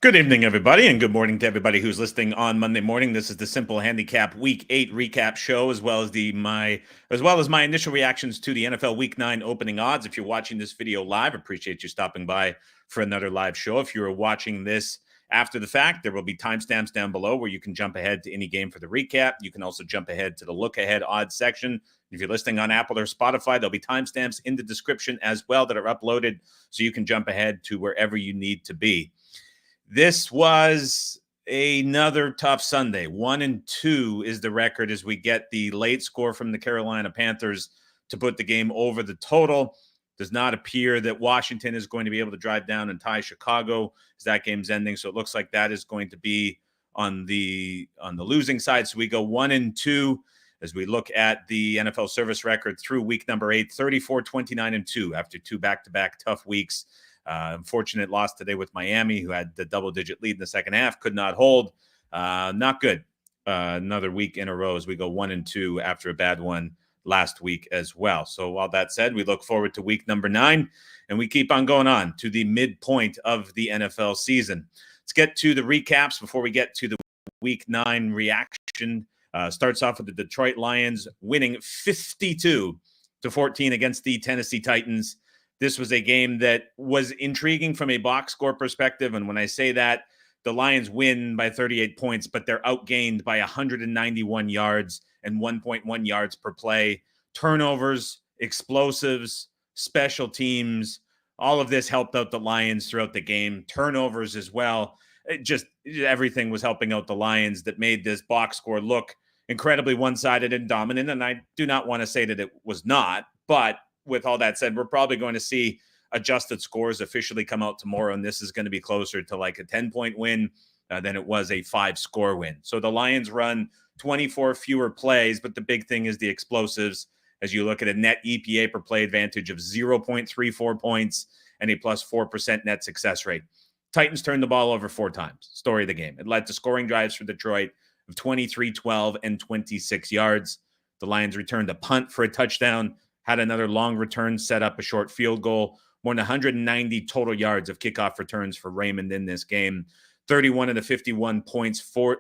Good evening, everybody, and good morning to everybody who's listening on Monday morning. This is the Simple Handicap Week 8 recap show, as well as my initial reactions to the NFL Week 9 opening odds. If you're watching this video live, appreciate you stopping by for another live show. If you're watching this after the fact, there will be timestamps down below where you can jump ahead to any game for the recap. You can also jump ahead to the look ahead odds section. If you're listening on Apple or Spotify, there'll be timestamps in the description as well that are uploaded, so you can jump ahead to wherever you need to be. This was another tough Sunday. 1-2 is the record as we get the late score from the Carolina Panthers to put the game over the total. Does not appear that Washington is going to be able to drive down and tie Chicago as that game's ending. So it looks like that is going to be on the losing side. So we go 1-2 as we look at the NFL service record through week number 8, 34-29-2 after two back-to-back tough weeks. Unfortunate loss today with Miami, who had the double-digit lead in the second half, could not hold. Not good. Another week in a row as we go 1-2 after a bad one last week as well. So all that said, we look forward to week number 9, and we keep on going on to the midpoint of the NFL season. Let's get to the recaps before we get to the week 9 reaction. Starts off with the Detroit Lions winning 52-14 against the Tennessee Titans. This was a game that was intriguing from a box score perspective. And when I say that, the Lions win by 38 points, but they're outgained by 191 yards and 1.1 yards per play. Turnovers, explosives, special teams, all of this helped out the Lions throughout the game. Turnovers as well. Everything was helping out the Lions that made this box score look incredibly one-sided and dominant. And I do not want to say that it was not, but with all that said, we're probably going to see adjusted scores officially come out tomorrow, and this is going to be closer to like a 10-point win than it was a 5-score win. So the Lions run 24 fewer plays, but the big thing is the explosives as you look at a net EPA per play advantage of 0.34 points and a plus 4% net success rate. Titans turned the ball over 4 times. Story of the game. It led to scoring drives for Detroit of 23, 12, and 26 yards. The Lions returned a punt for a touchdown, had another long return, set up a short field goal, more than 190 total yards of kickoff returns for Raymond in this game. 31 of the 51 points for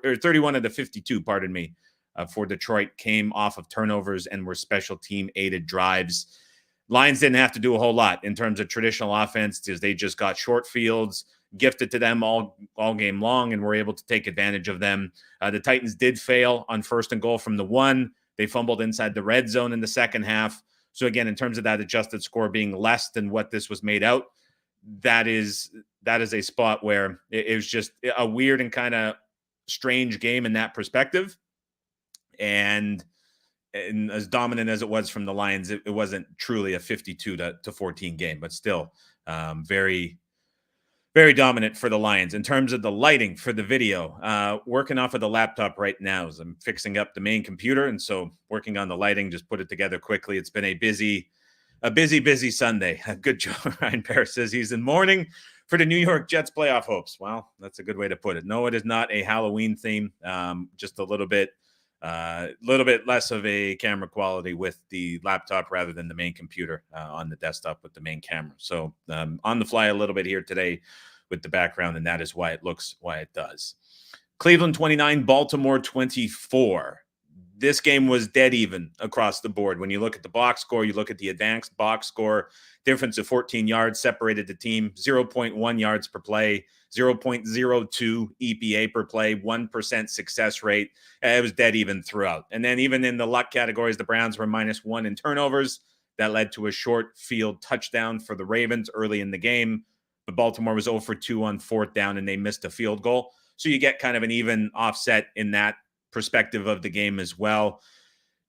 Detroit came off of turnovers and were special team aided drives. Lions didn't have to do a whole lot in terms of traditional offense because they just got short fields gifted to them all game long and were able to take advantage of them. The Titans did fail on 1st and goal from the 1. They fumbled inside the red zone in the second half. So again, in terms of that adjusted score being less than what this was made out, that is a spot where it was just a weird and kind of strange game in that perspective. And as dominant as it was from the Lions, it wasn't truly a 52-14 game, but still very, very dominant for the Lions. In terms of the lighting for the video, working off of the laptop right now as I'm fixing up the main computer. And so working on the lighting, just put it together quickly. It's been a busy Sunday. Good job. Ryan Paris says he's in mourning for the New York Jets playoff hopes. Well, that's a good way to put it. No, it is not a Halloween theme. Just a little bit less of a camera quality with the laptop rather than the main computer on the desktop with the main camera. So on the fly a little bit here today with the background, and that is why it looks why it does. Cleveland 29, Baltimore 24. This game was dead even across the board. When you look at the box score, you look at the advanced box score, difference of 14 yards separated the team, 0.1 yards per play, 0.02 EPA per play, 1% success rate. It was dead even throughout. And then even in the luck categories, the Browns were -1 in turnovers. That led to a short field touchdown for the Ravens early in the game. But Baltimore was 0 for 2 on 4th down, and they missed a field goal. So you get kind of an even offset in that perspective of the game as well.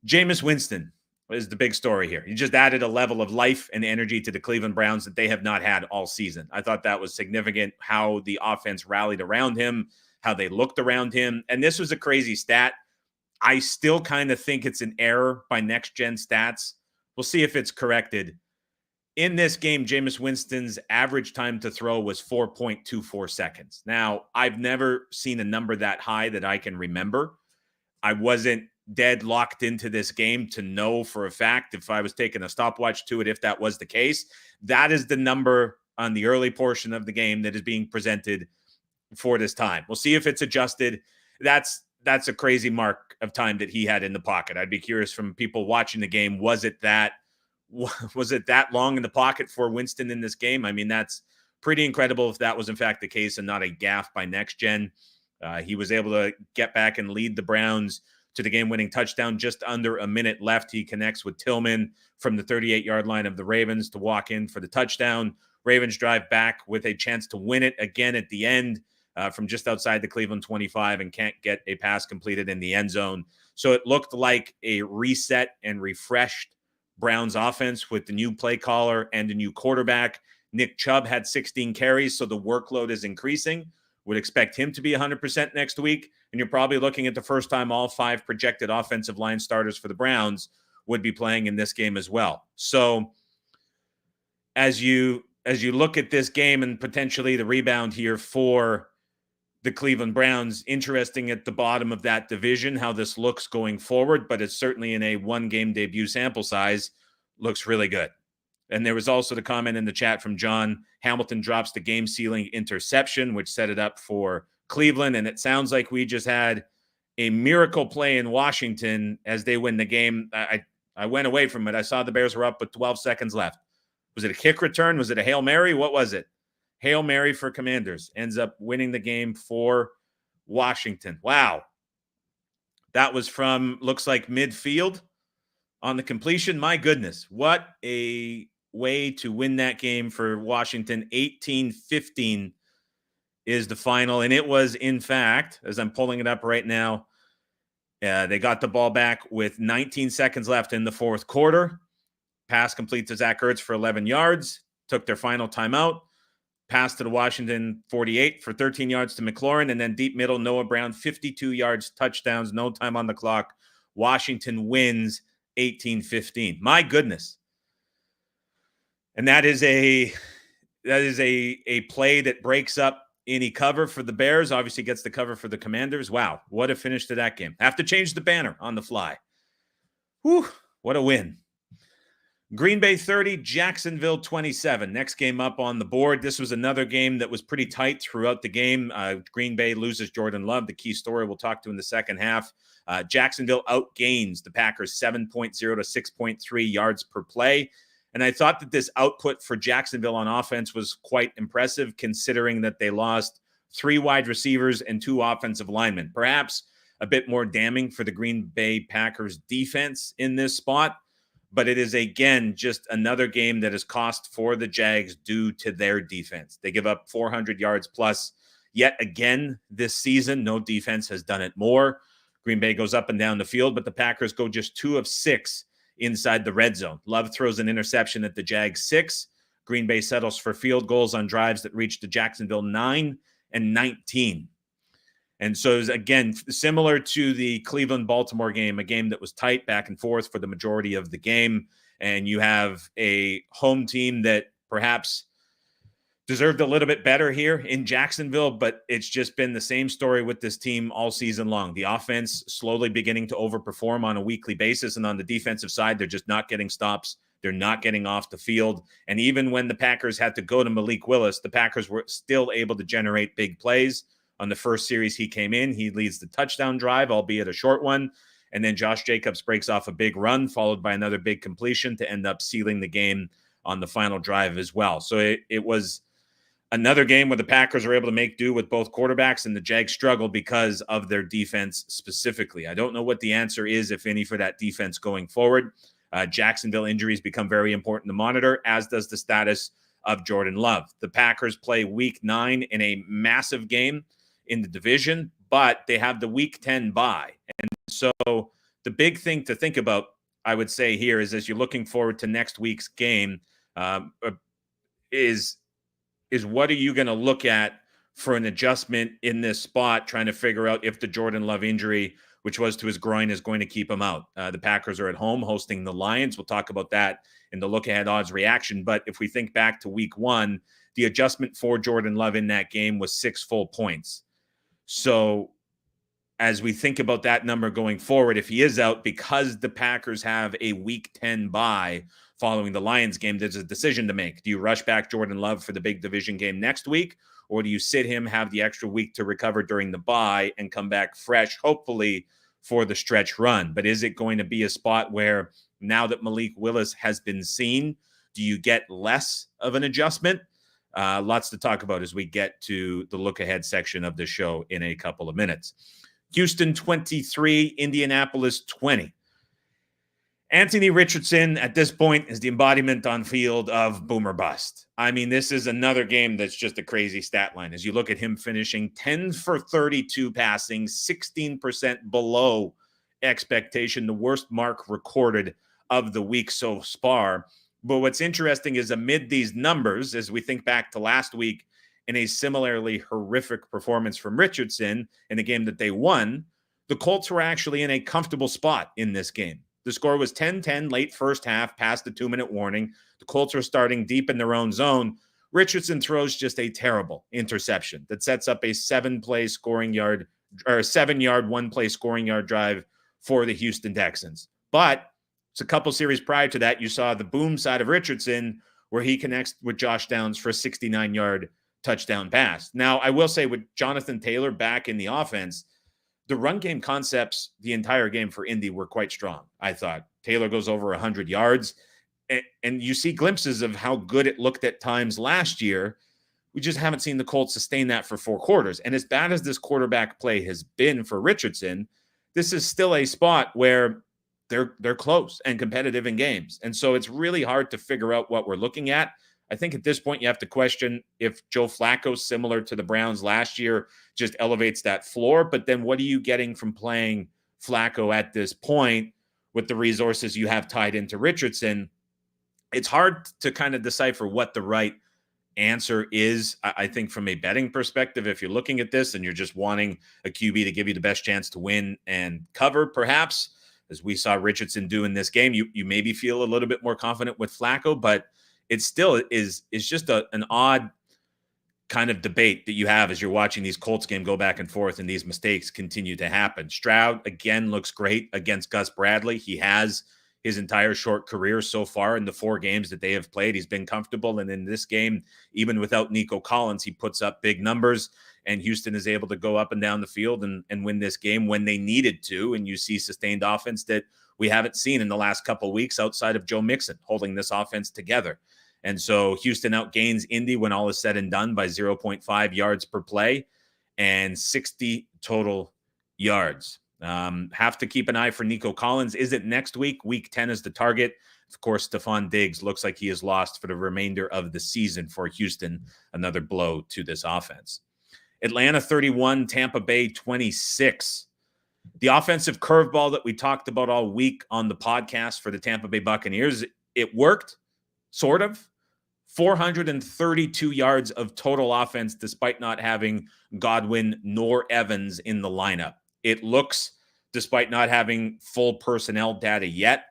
Jameis Winston is the big story here. He just added a level of life and energy to the Cleveland Browns that they have not had all season. I thought that was significant, how the offense rallied around him, how they looked around him. And this was a crazy stat. I still kind of think it's an error by Next Gen Stats. We'll see if it's corrected. In this game, Jameis Winston's average time to throw was 4.24 seconds. Now, I've never seen a number that high that I can remember. I wasn't dead locked into this game to know for a fact if I was taking a stopwatch to it, if that was the case. That is the number on the early portion of the game that is being presented for this time. We'll see if it's adjusted. That's a crazy mark of time that he had in the pocket. I'd be curious from people watching the game, was it that long in the pocket for Winston in this game? I mean, that's pretty incredible if that was in fact the case and not a gaffe by Next Gen. He was able to get back and lead the Browns to the game-winning touchdown. Just under a minute left, he connects with Tillman from the 38-yard line of the Ravens to walk in for the touchdown. Ravens drive back with a chance to win it again at the end from just outside the Cleveland 25 and can't get a pass completed in the end zone. So it looked like a reset and refreshed Browns offense with the new play caller and a new quarterback. Nick Chubb had 16 carries, so the workload is increasing. Would expect him to be 100% next week. And you're probably looking at the first time all 5 projected offensive line starters for the Browns would be playing in this game as well. So as you look at this game and potentially the rebound here for the Cleveland Browns, interesting at the bottom of that division, how this looks going forward, but it's certainly in a 1-game debut sample size, looks really good. And there was also the comment in the chat from John, Hamilton drops the game-sealing interception, which set it up for Cleveland. And it sounds like we just had a miracle play in Washington as they win the game. I went away from it. I saw the Bears were up with 12 seconds left. Was it a kick return? Was it a Hail Mary? What was it? Hail Mary for Commanders. Ends up winning the game for Washington. Wow. That was from, looks like midfield on the completion. My goodness. What a way to win that game for Washington. 18-15 is the final. And it was, in fact, as I'm pulling it up right now, they got the ball back with 19 seconds left in the fourth quarter. Pass complete to Zach Ertz for 11 yards. Took their final timeout. Pass to the Washington 48 for 13 yards to McLaurin. And then deep middle, Noah Brown, 52 yards, touchdowns, no time on the clock. Washington wins 18-15. My goodness. And that is a play that breaks up any cover for the Bears. Obviously gets the cover for the Commanders. Wow, what a finish to that game. Have to change the banner on the fly. Whew, what a win. Green Bay 30, Jacksonville 27. Next game up on the board. This was another game that was pretty tight throughout the game. Green Bay loses Jordan Love, the key story we'll talk to in the second half. Jacksonville outgains the Packers 7.0 to 6.3 yards per play. And I thought that this output for Jacksonville on offense was quite impressive, considering that they lost 3 wide receivers and 2 offensive linemen. Perhaps a bit more damning for the Green Bay Packers defense in this spot. But it is, again, just another game that is cost for the Jags due to their defense. They give up 400 yards plus yet again this season. No defense has done it more. Green Bay goes up and down the field, but the Packers go just 2 of 6 inside the red zone. Love throws an interception at the Jags 6. Green Bay settles for field goals on drives that reach the Jacksonville 9 and 19. And so, again, similar to the Cleveland-Baltimore game, a game that was tight back and forth for the majority of the game. And you have a home team that perhaps deserved a little bit better here in Jacksonville, but it's just been the same story with this team all season long. The offense slowly beginning to overperform on a weekly basis, and on the defensive side, they're just not getting stops. They're not getting off the field. And even when the Packers had to go to Malik Willis, the Packers were still able to generate big plays. On the first series he came in, he leads the touchdown drive, albeit a short one. And then Josh Jacobs breaks off a big run, followed by another big completion to end up sealing the game on the final drive as well. So it was another game where the Packers were able to make do with both quarterbacks, and the Jags struggled because of their defense specifically. I don't know what the answer is, if any, for that defense going forward. Jacksonville injuries become very important to monitor, as does the status of Jordan Love. The Packers play Week 9 in a massive game in the division, but they have the Week 10 bye. And so the big thing to think about, I would say here, is as you're looking forward to next week's game, is what are you going to look at for an adjustment in this spot, trying to figure out if the Jordan Love injury, which was to his groin, is going to keep him out. The Packers are at home hosting the Lions. We'll talk about that in the look-ahead odds reaction. But if we think back to Week 1, the adjustment for Jordan Love in that game was 6 full points. So as we think about that number going forward, if he is out, because the Packers have a Week 10 bye following the Lions game, there's a decision to make. Do you rush back Jordan Love for the big division game next week, or do you sit him, have the extra week to recover during the bye, and come back fresh, hopefully, for the stretch run? But is it going to be a spot where now that Malik Willis has been seen, do you get less of an adjustment? Lots to talk about as we get to the look ahead section of the show in a couple of minutes. Houston 23, Indianapolis 20. Anthony Richardson at this point is the embodiment on field of boom or bust. I mean, this is another game that's just a crazy stat line. As you look at him finishing 10 for 32 passing, 16% below expectation, the worst mark recorded of the week so far. But what's interesting is amid these numbers, as we think back to last week in a similarly horrific performance from Richardson in the game that they won, the Colts were actually in a comfortable spot in this game. The score was 10-10 late first half, past the 2-minute warning. The Colts were starting deep in their own zone. Richardson throws just a terrible interception that sets up a 7-yard, 1-play scoring yard drive for the Houston Texans. But it's a couple series prior to that, you saw the boom side of Richardson where he connects with Josh Downs for a 69-yard touchdown pass. Now, I will say with Jonathan Taylor back in the offense, the run game concepts the entire game for Indy were quite strong, I thought. Taylor goes over 100 yards, and you see glimpses of how good it looked at times last year. We just haven't seen the Colts sustain that for 4 quarters. And as bad as this quarterback play has been for Richardson, this is still a spot where they're close and competitive in games. And so it's really hard to figure out what we're looking at. I think at this point you have to question if Joe Flacco, similar to the Browns last year, just elevates that floor. But then what are you getting from playing Flacco at this point with the resources you have tied into Richardson? It's hard to kind of decipher what the right answer is. I think from a betting perspective, if you're looking at this and you're just wanting a QB to give you the best chance to win and cover, perhaps, as we saw Richardson do in this game, you maybe feel a little bit more confident with Flacco, but it still is just an odd kind of debate that you have as you're watching these Colts game go back and forth and these mistakes continue to happen. Stroud, again, looks great against Gus Bradley. He has his entire short career so far in the 4 games that they have played. He's been comfortable, and in this game, even without Nico Collins, he puts up big numbers, and Houston is able to go up and down the field and win this game when they needed to, and you see sustained offense that we haven't seen in the last couple of weeks outside of Joe Mixon holding this offense together. And so Houston outgains Indy when all is said and done by 0.5 yards per play and 60 total yards. Have to keep an eye for Nico Collins. Is it next week? Week 10 is the target. Of course, Stephon Diggs looks like he is lost for the remainder of the season for Houston. Another blow to this offense. Atlanta 31, Tampa Bay 26. The offensive curveball that we talked about all week on the podcast for the Tampa Bay Buccaneers, it worked, sort of. 432 yards of total offense despite not having Godwin nor Evans in the lineup. It looks, despite not having full personnel data yet,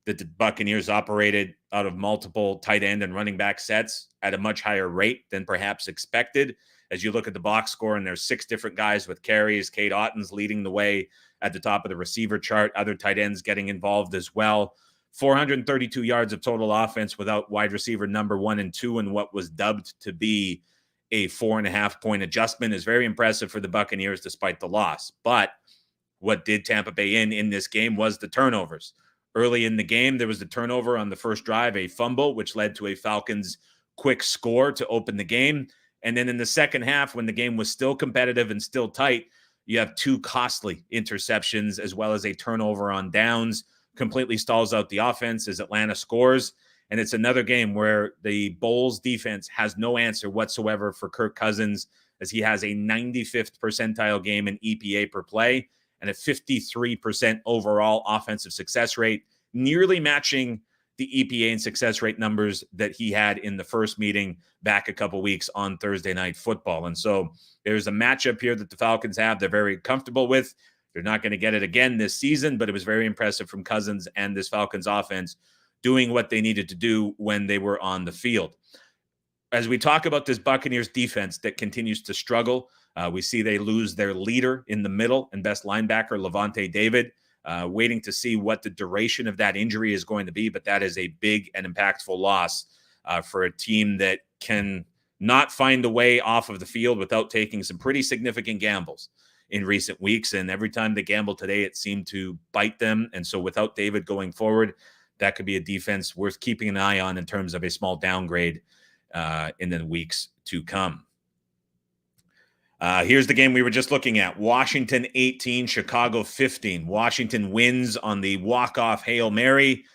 that the Buccaneers operated out of multiple tight end and running back sets at a much higher rate than perhaps expected. As you look at the box score, and there's 6 different guys with carries, Cade Otton's leading the way at the top of the receiver chart, other tight ends getting involved as well. 432 yards of total offense without wide receiver number 1 and 2 in what was dubbed to be a 4.5-point adjustment is very impressive for the Buccaneers despite the loss. But what did Tampa Bay in this game was the turnovers. Early in the game, there was the turnover on the first drive, a fumble, which led to a Falcons quick score to open the game. And then in the second half, when the game was still competitive and still tight, you have 2 costly interceptions as well as a turnover on downs. Completely stalls out the offense as Atlanta scores. And it's another game where the Bulls defense has no answer whatsoever for Kirk Cousins, as he has a 95th percentile game in EPA per play and a 53% overall offensive success rate, nearly matching the EPA and success rate numbers that he had in the first meeting back a couple weeks on Thursday Night Football. And so there's a matchup here that the Falcons have they're very comfortable with. They're not going to get it again this season, but it was very impressive from Cousins and this Falcons offense doing what they needed to do when they were on the field. As we talk about this Buccaneers defense that continues to struggle, we see they lose their leader in the middle and best linebacker, Levante David, waiting to see what the duration of that injury is going to be, but that is a big and impactful loss for a team that can not find a way off of the field without taking some pretty significant gambles in recent weeks. And every time they gambled today, it seemed to bite them. And so without David going forward, that could be a defense worth keeping an eye on in terms of a small downgrade in the weeks to come. Here's the game we were just looking at. Washington 18, Chicago 15. Washington wins on the walk-off Hail Mary.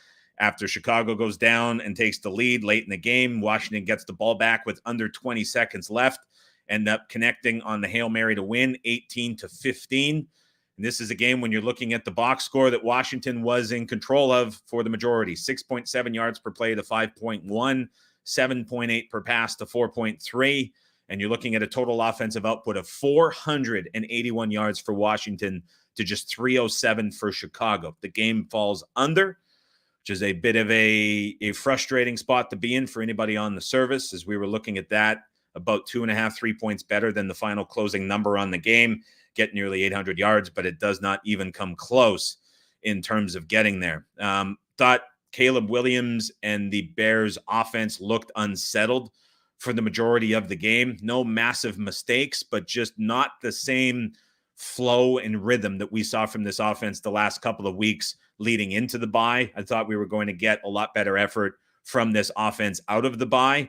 After Chicago goes down and takes the lead late in the game, Washington gets the ball back with under 20 seconds left, end up connecting on the Hail Mary to win 18-15. And this is a game when you're looking at the box score that Washington was in control of for the majority. 6.7 yards per play to 5.1, 7.8 per pass to 4.3. And you're looking at a total offensive output of 481 yards for Washington to just 307 for Chicago. The game falls under, which is a bit of a frustrating spot to be in for anybody on the service, as we were looking at that. About 2.5, 3 points better than the final closing number on the game, get nearly 800 yards, but it does not even come close in terms of getting there. Thought Caleb Williams and the Bears offense looked unsettled for the majority of the game. No massive mistakes, but just not the same flow and rhythm that we saw from this offense the last couple of weeks leading into the bye. I thought we were going to get a lot better effort from this offense out of the bye.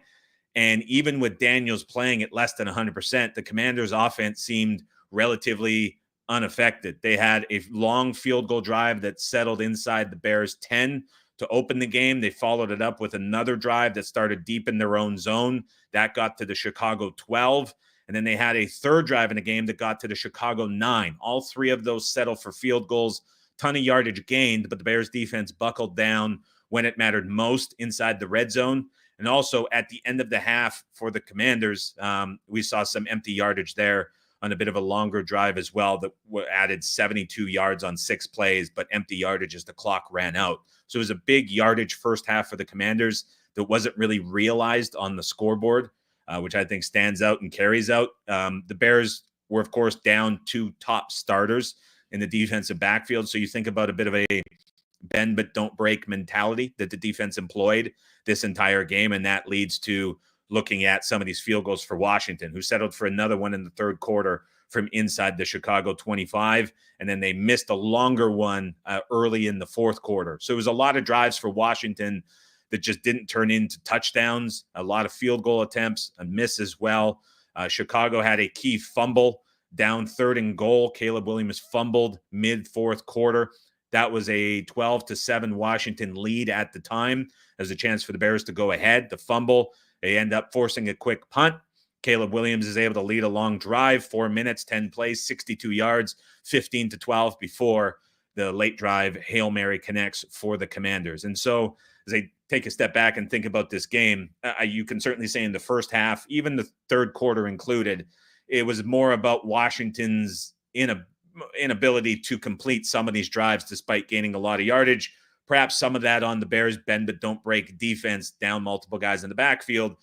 And even with Daniels playing at less than 100%, the Commanders' offense seemed relatively unaffected. They had a long field goal drive that settled inside the Bears' 10 to open the game. They followed it up with another drive that started deep in their own zone. That got to the Chicago 12. And then they had a third drive in the game that got to the Chicago 9. All three of those settled for field goals. Ton of yardage gained, but the Bears defense buckled down when it mattered most inside the red zone. And also at the end of the half for the Commanders, we saw some empty yardage there on a bit of a longer drive as well that added 72 yards on 6 plays, but empty yardage as the clock ran out. So it was a big yardage first half for the Commanders that wasn't really realized on the scoreboard, which I think stands out and carries out. The Bears were, of course, down 2 top starters in the defensive backfield. So you think about a bit of a bend but don't break mentality that the defense employed this entire game, and that leads to looking at some of these field goals for Washington, who settled for another one in the third quarter from inside the Chicago 25, and then they missed a longer one early in the fourth quarter. So it was a lot of drives for Washington that just didn't turn into touchdowns, a lot of field goal attempts, a miss as well. Chicago had a key fumble down 3rd and goal. Caleb Williams fumbled mid-fourth quarter. That was a 12-7 Washington lead at the time. There's a chance for the Bears to go ahead. The fumble, they end up forcing a quick punt. Caleb Williams is able to lead a long drive, 4 minutes, 10 plays, 62 yards, 15-12 before the late drive Hail Mary connects for the Commanders. And so as I take a step back and think about this game, you can certainly say in the first half, even the third quarter included, it was more about Washington's inability to complete some of these drives despite gaining a lot of yardage. Perhaps some of that on the Bears' bend but don't break defense, down multiple guys in the backfield.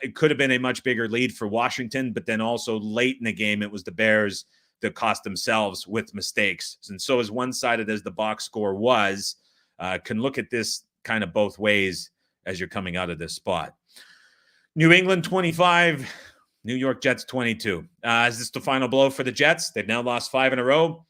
It could have been a much bigger lead for Washington, but then also late in the game, it was the Bears that cost themselves with mistakes. And so as one-sided as the box score was, can look at this kind of both ways as you're coming out of this spot. New England 25, New York Jets 22. Is this the final blow for the Jets? They've now lost 5 in a row.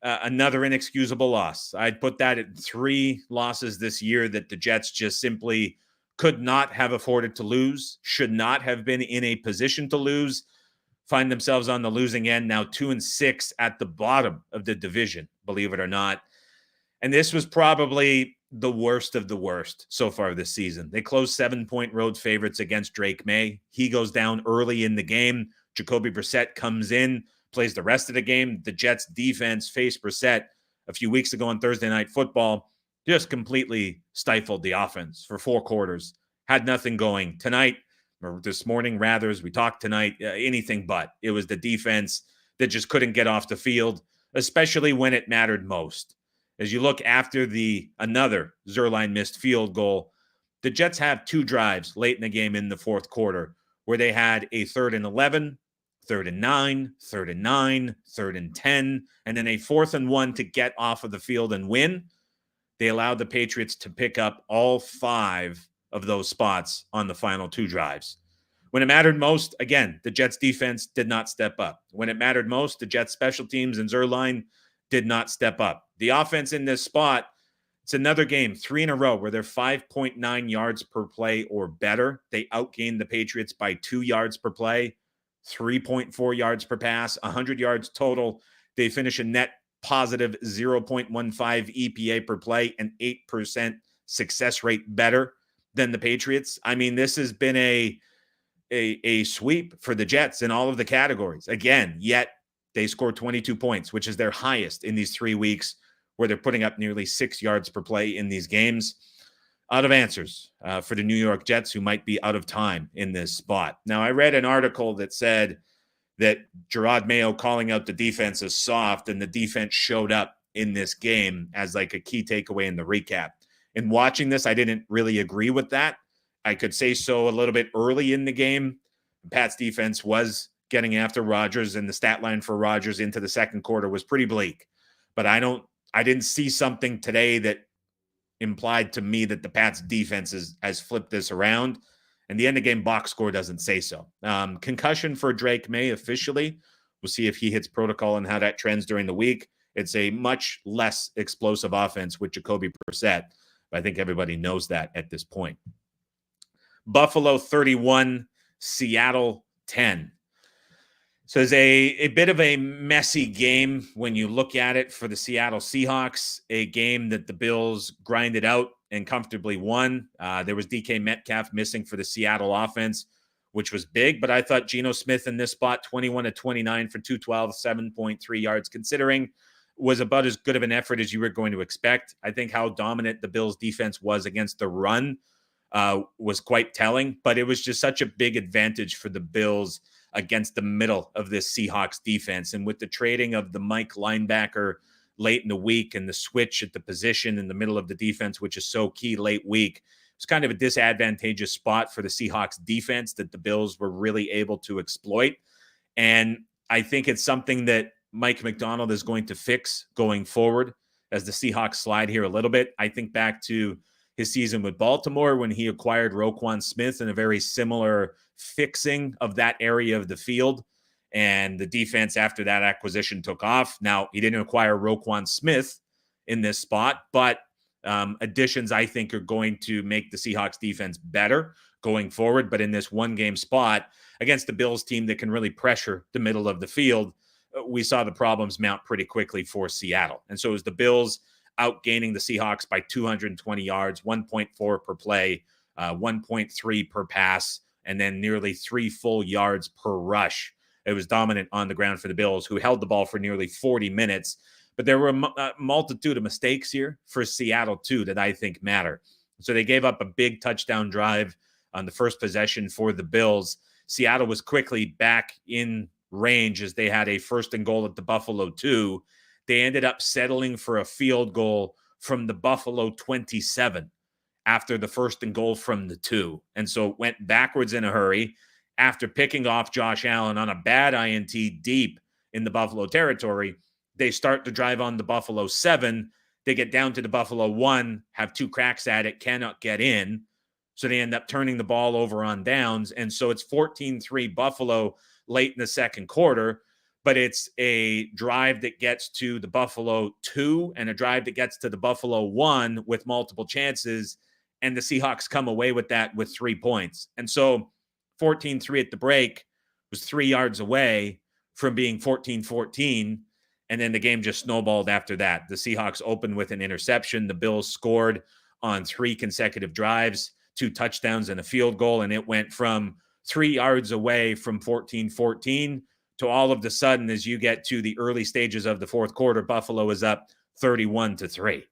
Another inexcusable loss. I'd put that at 3 losses this year that the Jets just simply could not have afforded to lose, should not have been in a position to lose, find themselves on the losing end, now 2-6 at the bottom of the division, believe it or not. And this was probably the worst of the worst so far this season. They closed 7-point road favorites against Drake May. He goes down early in the game. Jacoby Brissett comes in, plays the rest of the game. The Jets defense faced Brissett a few weeks ago on Thursday Night Football, just completely stifled the offense for 4 quarters. Had nothing going. Tonight, or this morning rather, as we talked tonight, anything but. It was the defense that just couldn't get off the field, especially when it mattered most. As you look after another Zuerlein missed field goal, the Jets have 2 drives late in the game in the fourth quarter where they had a 3rd and 11, 3rd and 9, 3rd and 9, 3rd and 10, and then a 4th and 1 to get off of the field and win. They allowed the Patriots to pick up all 5 of those spots on the final 2 drives. When it mattered most, again, the Jets defense did not step up. When it mattered most, the Jets special teams and Zerline did not step up. The offense in this spot, it's another game, 3 in a row, where they're 5.9 yards per play or better. They outgained the Patriots by 2 yards per play, 3.4 yards per pass, 100 yards total. They finish a net positive 0.15 EPA per play and 8% success rate better than the Patriots. I mean, this has been a sweep for the Jets in all of the categories. Again, yet they scored 22 points, which is their highest in these 3 weeks, where they're putting up nearly 6 yards per play in these games. Out of answers for the New York Jets, who might be out of time in this spot. Now, I read an article that said that Gerard Mayo calling out the defense as soft, and the defense showed up in this game as like a key takeaway in the recap. In watching this, I didn't really agree with that. I could say so a little bit early in the game. Pat's defense was getting after Rodgers, and the stat line for Rodgers into the second quarter was pretty bleak. But I didn't see something today that implied to me that the Pats defense has flipped this around. And the end of game box score doesn't say so. Concussion for Drake May officially. We'll see if he hits protocol and how that trends during the week. It's a much less explosive offense with Jacoby Brissett. But I think everybody knows that at this point. Buffalo 31, Seattle 10. So it's a bit of a messy game when you look at it for the Seattle Seahawks, a game that the Bills grinded out and comfortably won. There was DK Metcalf missing for the Seattle offense, which was big, but I thought Geno Smith in this spot, 21 of 29 for 212, 7.3 yards, considering was about as good of an effort as you were going to expect. I think how dominant the Bills defense was against the run was quite telling, but it was just such a big advantage for the Bills against the middle of this Seahawks defense. And with the trading of the Mike linebacker late in the week and the switch at the position in the middle of the defense, which is so key late week, it's kind of a disadvantageous spot for the Seahawks defense that the Bills were really able to exploit. And I think it's something that Mike McDonald is going to fix going forward as the Seahawks slide here a little bit. I think back to his season with Baltimore when he acquired Roquan Smith in a very similar fixing of that area of the field. And the defense after that acquisition took off. Now, he didn't acquire Roquan Smith in this spot, but additions I think are going to make the Seahawks defense better going forward. But in this one-game spot against the Bills team that can really pressure the middle of the field, we saw the problems mount pretty quickly for Seattle. And so it was the Bills outgaining the Seahawks by 220 yards, 1.4 per play, 1.3 per pass, and then nearly 3 full yards per rush. It was dominant on the ground for the Bills, who held the ball for nearly 40 minutes. But there were a multitude of mistakes here for Seattle, too, that I think matter. So they gave up a big touchdown drive on the first possession for the Bills. Seattle was quickly back in range as they had a 1st and goal at the Buffalo 2. They ended up settling for a field goal from the Buffalo 27 after the 1st and goal from the 2. And so it went backwards in a hurry after picking off Josh Allen on a bad INT deep in the Buffalo territory. They start to drive on the Buffalo 7. They get down to the Buffalo 1, have 2 cracks at it, cannot get in. So they end up turning the ball over on downs. And so it's 14-3 Buffalo late in the second quarter. But it's a drive that gets to the Buffalo 2 and a drive that gets to the Buffalo 1 with multiple chances. And the Seahawks come away with that with 3 points. And so 14-3 at the break was 3 yards away from being 14-14. And then the game just snowballed after that. The Seahawks opened with an interception. The Bills scored on 3 consecutive drives, 2 touchdowns and a field goal. And it went from 3 yards away from 14-14 to all of the sudden, as you get to the early stages of the fourth quarter, Buffalo is up 31-3.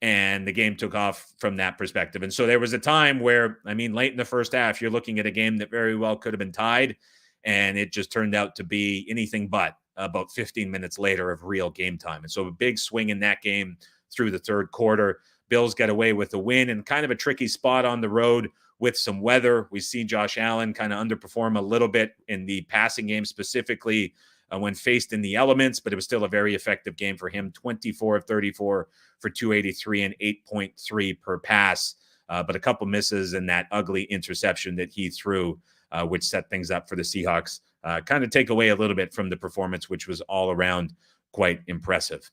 And the game took off from that perspective. And so there was a time where, I mean, late in the first half, you're looking at a game that very well could have been tied. And it just turned out to be anything but about 15 minutes later of real game time. And so a big swing in that game through the third quarter. Bills get away with the win and kind of a tricky spot on the road with some weather. We see Josh Allen kind of underperform a little bit in the passing game, specifically when faced in the elements, but it was still a very effective game for him. 24 of 34 for 283 and 8.3 per pass, but a couple misses and that ugly interception that he threw which set things up for the Seahawks. Kind of take away a little bit from the performance, which was all around quite impressive.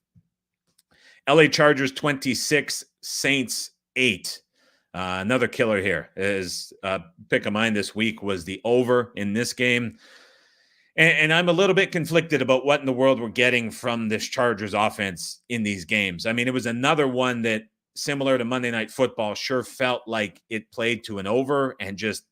LA Chargers 26, Saints 8. Another killer here is pick of mine this week was the over in this game. And I'm a little bit conflicted about what in the world we're getting from this Chargers offense in these games. I mean, it was another one that, similar to Monday Night Football, sure felt like it played to an over and just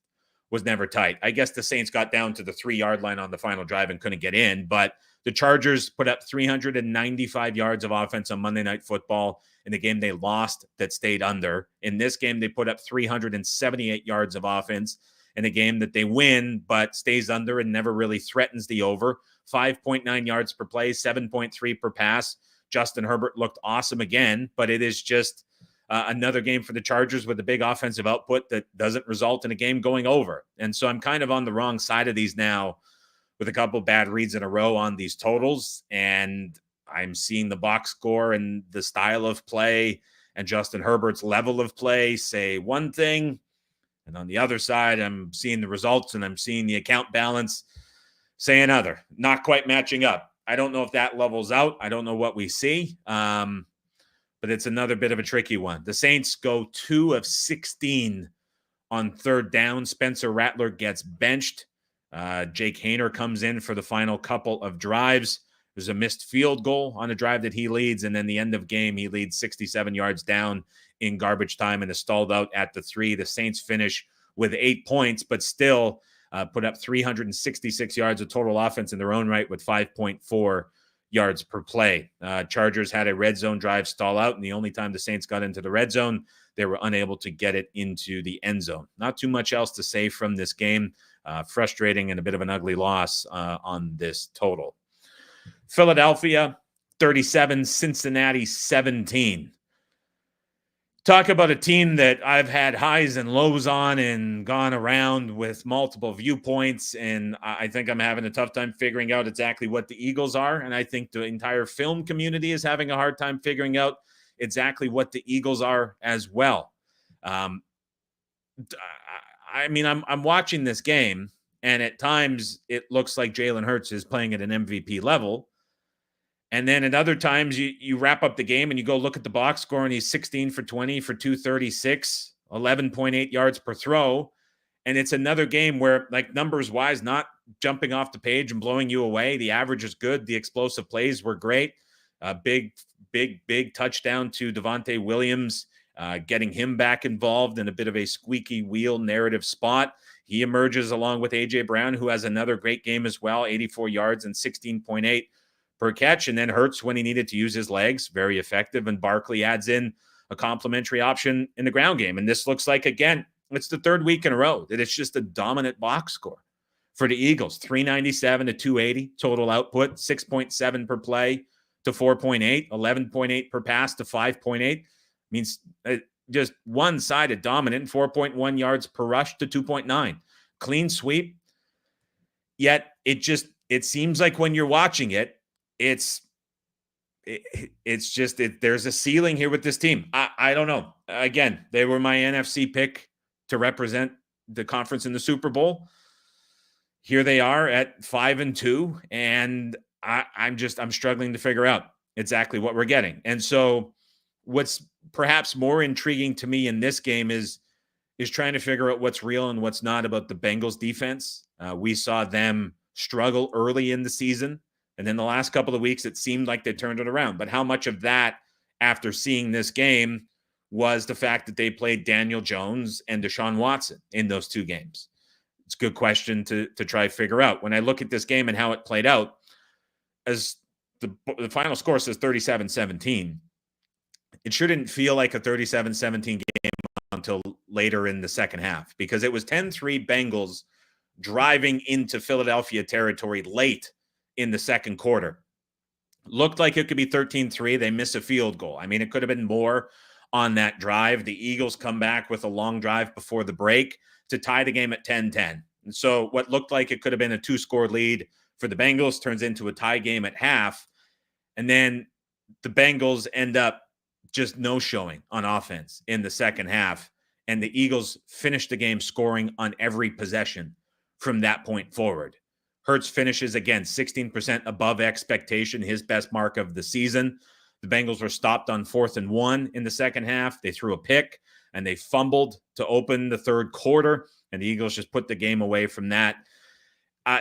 was never tight. I guess the Saints got down to the 3-yard line on the final drive and couldn't get in, but the Chargers put up 395 yards of offense on Monday Night Football in the game they lost that stayed under. In this game, they put up 378 yards of offense in a game that they win, but stays under and never really threatens the over. 5.9 yards per play, 7.3 per pass. Justin Herbert looked awesome again, but it is just another game for the Chargers with a big offensive output that doesn't result in a game going over. And so I'm kind of on the wrong side of these now with a couple bad reads in a row on these totals. And I'm seeing the box score and the style of play and Justin Herbert's level of play say one thing. And on the other side, I'm seeing the results and I'm seeing the account balance say another, not quite matching up. I don't know if that levels out. I don't know what we see, but it's another bit of a tricky one. The Saints go 2 of 16 on third down. Spencer Rattler gets benched. Jake Haener comes in for the final couple of drives. There's a missed field goal on a drive that he leads, and then the end of game, he leads 67 yards down in garbage time and is stalled out at the 3. The Saints finish with 8 points, but still put up 366 yards of total offense in their own right with 5.4 yards per play. Chargers had a red zone drive stall out, and the only time the Saints got into the red zone, they were unable to get it into the end zone. Not too much else to say from this game. Frustrating and a bit of an ugly loss on this total. Philadelphia 37, Cincinnati 17. Talk about a team that I've had highs and lows on and gone around with multiple viewpoints, and I think I'm having a tough time figuring out exactly what the Eagles are, and I think the entire film community is having a hard time figuring out exactly what the Eagles are as well. I mean, I'm watching this game, and at times it looks like Jalen Hurts is playing at an MVP level. And then at other times you wrap up the game and you go look at the box score and he's 16 for 20 for 236, 11.8 yards per throw. And it's another game where, like, numbers wise, not jumping off the page and blowing you away. The average is good. The explosive plays were great. Big touchdown to Devontae Williams, getting him back involved in a bit of a squeaky wheel narrative spot. He emerges along with A.J. Brown, who has another great game as well, 84 yards and 16.8 per catch. And then Hurts, when he needed to use his legs, very effective. And Barkley adds in a complimentary option in the ground game. And this looks like, again, it's the third week in a row that it's just a dominant box score for the Eagles. 397 to 280 total output, 6.7 per play to 4.8, 11.8 per pass to 5.8. Means just one-sided dominant, 4.1 yards per rush to 2.9. Clean sweep. Yet it seems like when you're watching it, there's a ceiling here with this team. I don't know. Again, they were my NFC pick to represent the conference in the Super Bowl. Here they are at 5-2, and I'm struggling to figure out exactly what we're getting. And so what's perhaps more intriguing to me in this game is trying to figure out what's real and what's not about the Bengals defense. We saw them struggle early in the season. And then the last couple of weeks, it seemed like they turned it around. But how much of that, after seeing this game, was the fact that they played Daniel Jones and Deshaun Watson in those two games? It's a good question to try to figure out. When I look at this game and how it played out, as the final score says 37-17, it shouldn't feel like a 37-17 game until later in the second half, because it was 10-3 Bengals driving into Philadelphia territory late in the second quarter. Looked like it could be 13-3. They miss a field goal. I mean, it could have been more on that drive. The Eagles come back with a long drive before the break to tie the game at 10-10. And so what looked like it could have been a 2-score lead for the Bengals turns into a tie game at half. And then the Bengals end up just no-showing on offense in the second half. And the Eagles finish the game scoring on every possession from that point forward. Hurts finishes again 16% above expectation, his best mark of the season. The Bengals were stopped on 4th and 1 in the second half. They threw a pick and they fumbled to open the third quarter, and the Eagles just put the game away from that.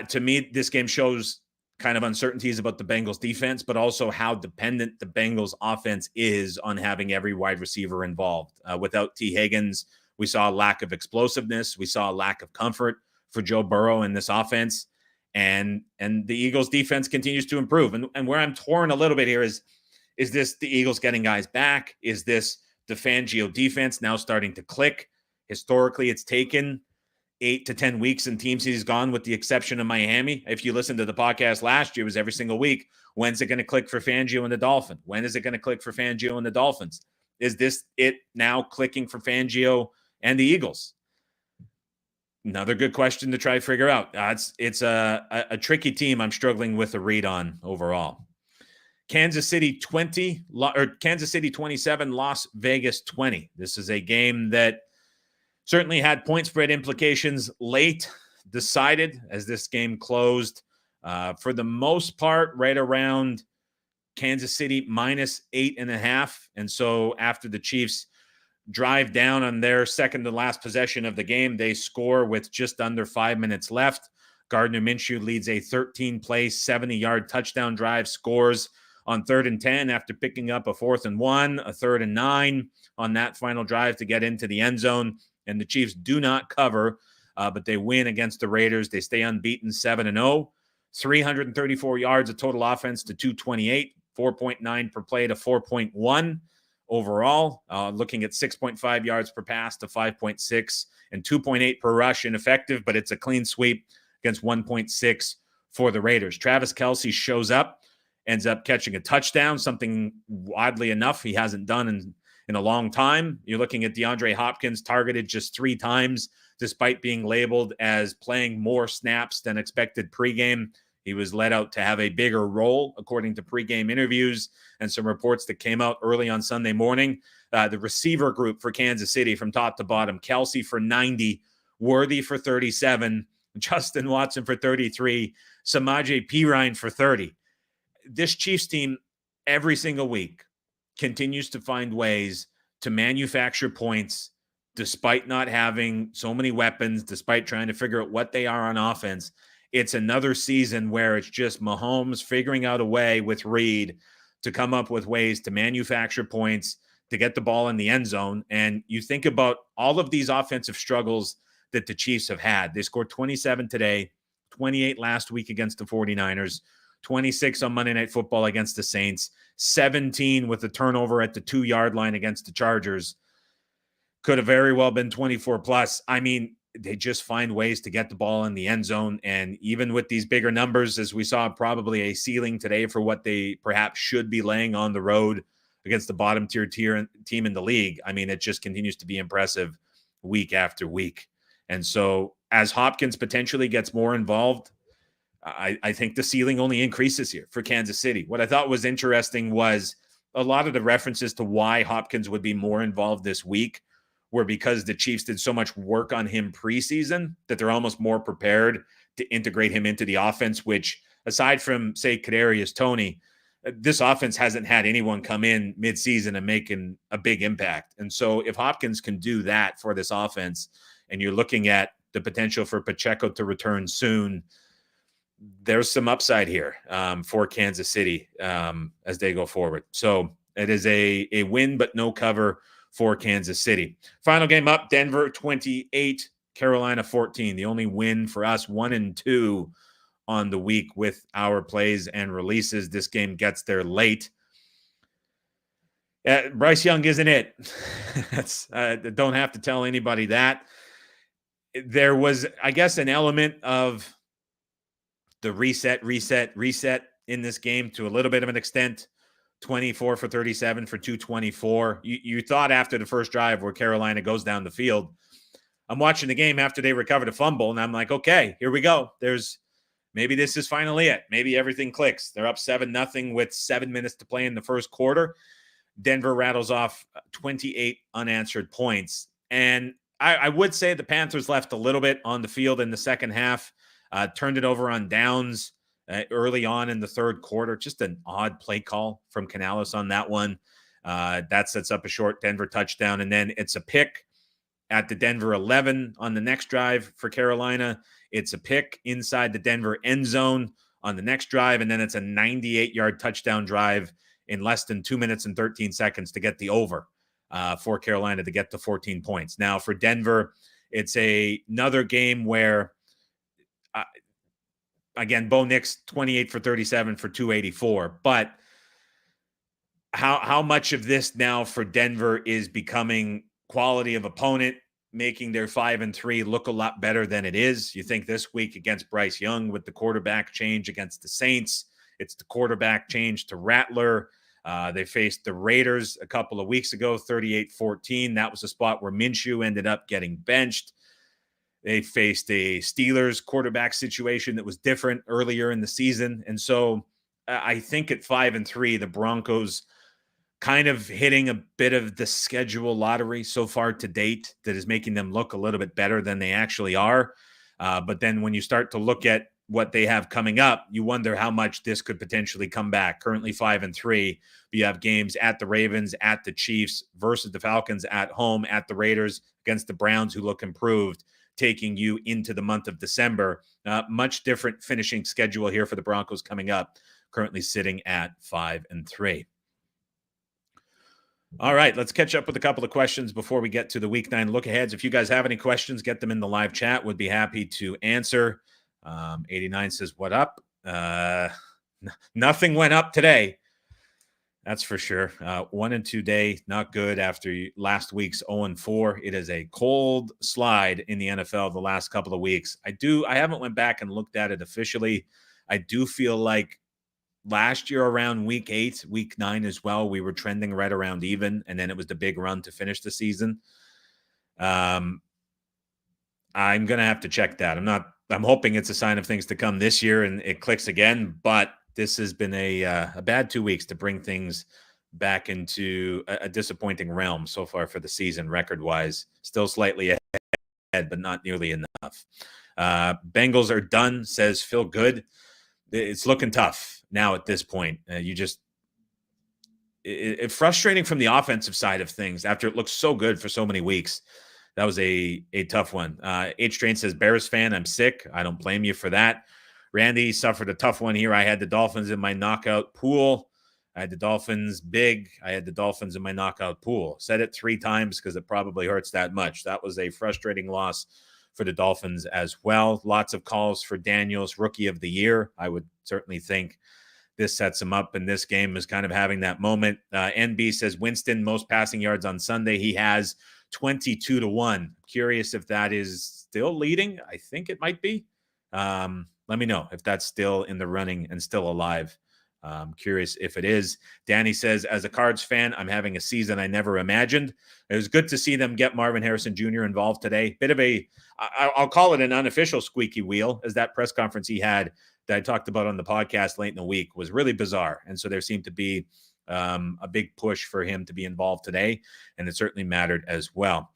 To me, this game shows kind of uncertainties about the Bengals defense, but also how dependent the Bengals offense is on having every wide receiver involved. Without T. Higgins, we saw a lack of explosiveness. We saw a lack of comfort for Joe Burrow in this offense. And the Eagles defense continues to improve. And where I'm torn a little bit here is this the Eagles getting guys back? Is this the Fangio defense now starting to click? Historically, it's taken 8 to 10 weeks in teams he's gone, with the exception of Miami. If you listen to the podcast last year, it was every single week. When's it going to click for Fangio and the Dolphins? When is it going to click for Fangio and the Dolphins? Is this it now clicking for Fangio and the Eagles? Another good question to try to figure out. It's a tricky team I'm struggling with a read on overall. Kansas City 27, Las Vegas 20. This is a game that certainly had point spread implications late, decided as this game closed. For the most part, right around Kansas City -8.5. And so after the Chiefs drive down on their second to last possession of the game, they score with just under 5 minutes left. Gardner Minshew leads a 13-play, 70-yard touchdown drive, scores on 3rd and 10 after picking up a 4th and 1, a 3rd and 9 on that final drive to get into the end zone. And the Chiefs do not cover, but they win against the Raiders. They stay unbeaten 7-0, 334 yards of total offense to 228, 4.9 per play to 4.1 overall, looking at 6.5 yards per pass to 5.6 and 2.8 per rush ineffective, but it's a clean sweep against 1.6 for the Raiders. Travis Kelce shows up, ends up catching a touchdown, something oddly enough he hasn't done in a long time. You're looking at DeAndre Hopkins targeted just 3 times, despite being labeled as playing more snaps than expected pregame. He was let out to have a bigger role, according to pregame interviews and some reports that came out early on Sunday morning. The receiver group for Kansas City from top to bottom: Kelce for 90, Worthy for 37, Justin Watson for 33, Samaje Perine for 30. This Chiefs team, every single week, continues to find ways to manufacture points despite not having so many weapons, despite trying to figure out what they are on offense. It's another season where it's just Mahomes figuring out a way with Reed to come up with ways to manufacture points, to get the ball in the end zone. And you think about all of these offensive struggles that the Chiefs have had. They scored 27 today, 28 last week against the 49ers, 26 on Monday Night Football against the Saints, 17 with the turnover at the 2-yard line against the Chargers. Could have very well been 24 plus. I mean, they just find ways to get the ball in the end zone. And even with these bigger numbers, as we saw, probably a ceiling today for what they perhaps should be laying on the road against the bottom tier team in the league. I mean, it just continues to be impressive week after week. And so as Hopkins potentially gets more involved, I think the ceiling only increases here for Kansas City. What I thought was interesting was a lot of the references to why Hopkins would be more involved this week were because the Chiefs did so much work on him preseason that they're almost more prepared to integrate him into the offense, which, aside from, say, Kadarius Toney, this offense hasn't had anyone come in midseason and making a big impact. And so if Hopkins can do that for this offense, and you're looking at the potential for Pacheco to return soon, there's some upside here for Kansas City as they go forward. So it is a win, but no cover for Kansas City. Final game up, Denver 28, Carolina 14. The only win for us, 1-2 on the week with our plays and releases. This game gets there late. Bryce Young isn't it. That's don't have to tell anybody that. There was, I guess, an element of the reset in this game to a little bit of an extent. 24 for 37 for 224. You thought after the first drive where Carolina goes down the field, I'm watching the game after they recovered a fumble, and I'm like, okay, here we go. Maybe this is finally it. Maybe everything clicks. They're up 7-0 with 7 minutes to play in the first quarter. Denver rattles off 28 unanswered points. And I would say the Panthers left a little bit on the field in the second half, turned it over on downs early on in the third quarter. Just an odd play call from Canales on that one. That sets up a short Denver touchdown, and then it's a pick at the Denver 11 on the next drive for Carolina. It's a pick inside the Denver end zone on the next drive, and then it's a 98-yard touchdown drive in less than 2 minutes and 13 seconds to get the over for Carolina to get to 14 points. Now, for Denver, it's another game where, again, Bo Nix, 28 for 37 for 284. But how much of this now for Denver is becoming quality of opponent, making their 5-3 look a lot better than it is? You think this week against Bryce Young with the quarterback change against the Saints, it's the quarterback change to Rattler. They faced the Raiders a couple of weeks ago, 38-14. That was a spot where Minshew ended up getting benched. They faced a Steelers quarterback situation that was different earlier in the season. And so I think at 5-3, the Broncos kind of hitting a bit of the schedule lottery so far to date that is making them look a little bit better than they actually are. But then when you start to look at what they have coming up, you wonder how much this could potentially come back. Currently 5-3. You have games at the Ravens, at the Chiefs, versus the Falcons, at home, at the Raiders, against the Browns, who look improved, taking you into the month of December. Much different finishing schedule here for the Broncos coming up, currently sitting at 5-3. All right, let's catch up with a couple of questions before we get to the Week 9 look-aheads. If you guys have any questions, get them in the live chat. Would be happy to answer. 89 says, what up? Nothing went up today. That's for sure. 1-2 day, not good after last week's 0-4. It is a cold slide in the NFL the last couple of weeks. I haven't went back and looked at it officially. I do feel like last year around week 8, week 9 as well, we were trending right around even, and then it was the big run to finish the season. I'm going to have to check that. I'm hoping it's a sign of things to come this year and it clicks again, but this has been a bad 2 weeks to bring things back into a disappointing realm so far for the season, record-wise. Still slightly ahead, but not nearly enough. Bengals are done, says Phil Good. It's looking tough now at this point. It's frustrating from the offensive side of things after it looks so good for so many weeks. That was a tough one. H. Train says, Bears fan, I'm sick. I don't blame you for that. Randy suffered a tough one here. I had the Dolphins in my knockout pool. I had the Dolphins big. I had the Dolphins in my knockout pool. Said it 3 times because it probably hurts that much. That was a frustrating loss for the Dolphins as well. Lots of calls for Daniels Rookie of the Year. I would certainly think this sets him up, and this game is kind of having that moment. NB says Winston, most passing yards on Sunday. He has 22-1. Curious if that is still leading. I think it might be. Let me know if that's still in the running and still alive. Curious if it is. Danny says, as a Cards fan, I'm having a season I never imagined. It was good to see them get Marvin Harrison Jr. involved today. Bit of I'll call it an unofficial squeaky wheel, as that press conference he had that I talked about on the podcast late in the week was really bizarre. And so there seemed to be a big push for him to be involved today, and it certainly mattered as well.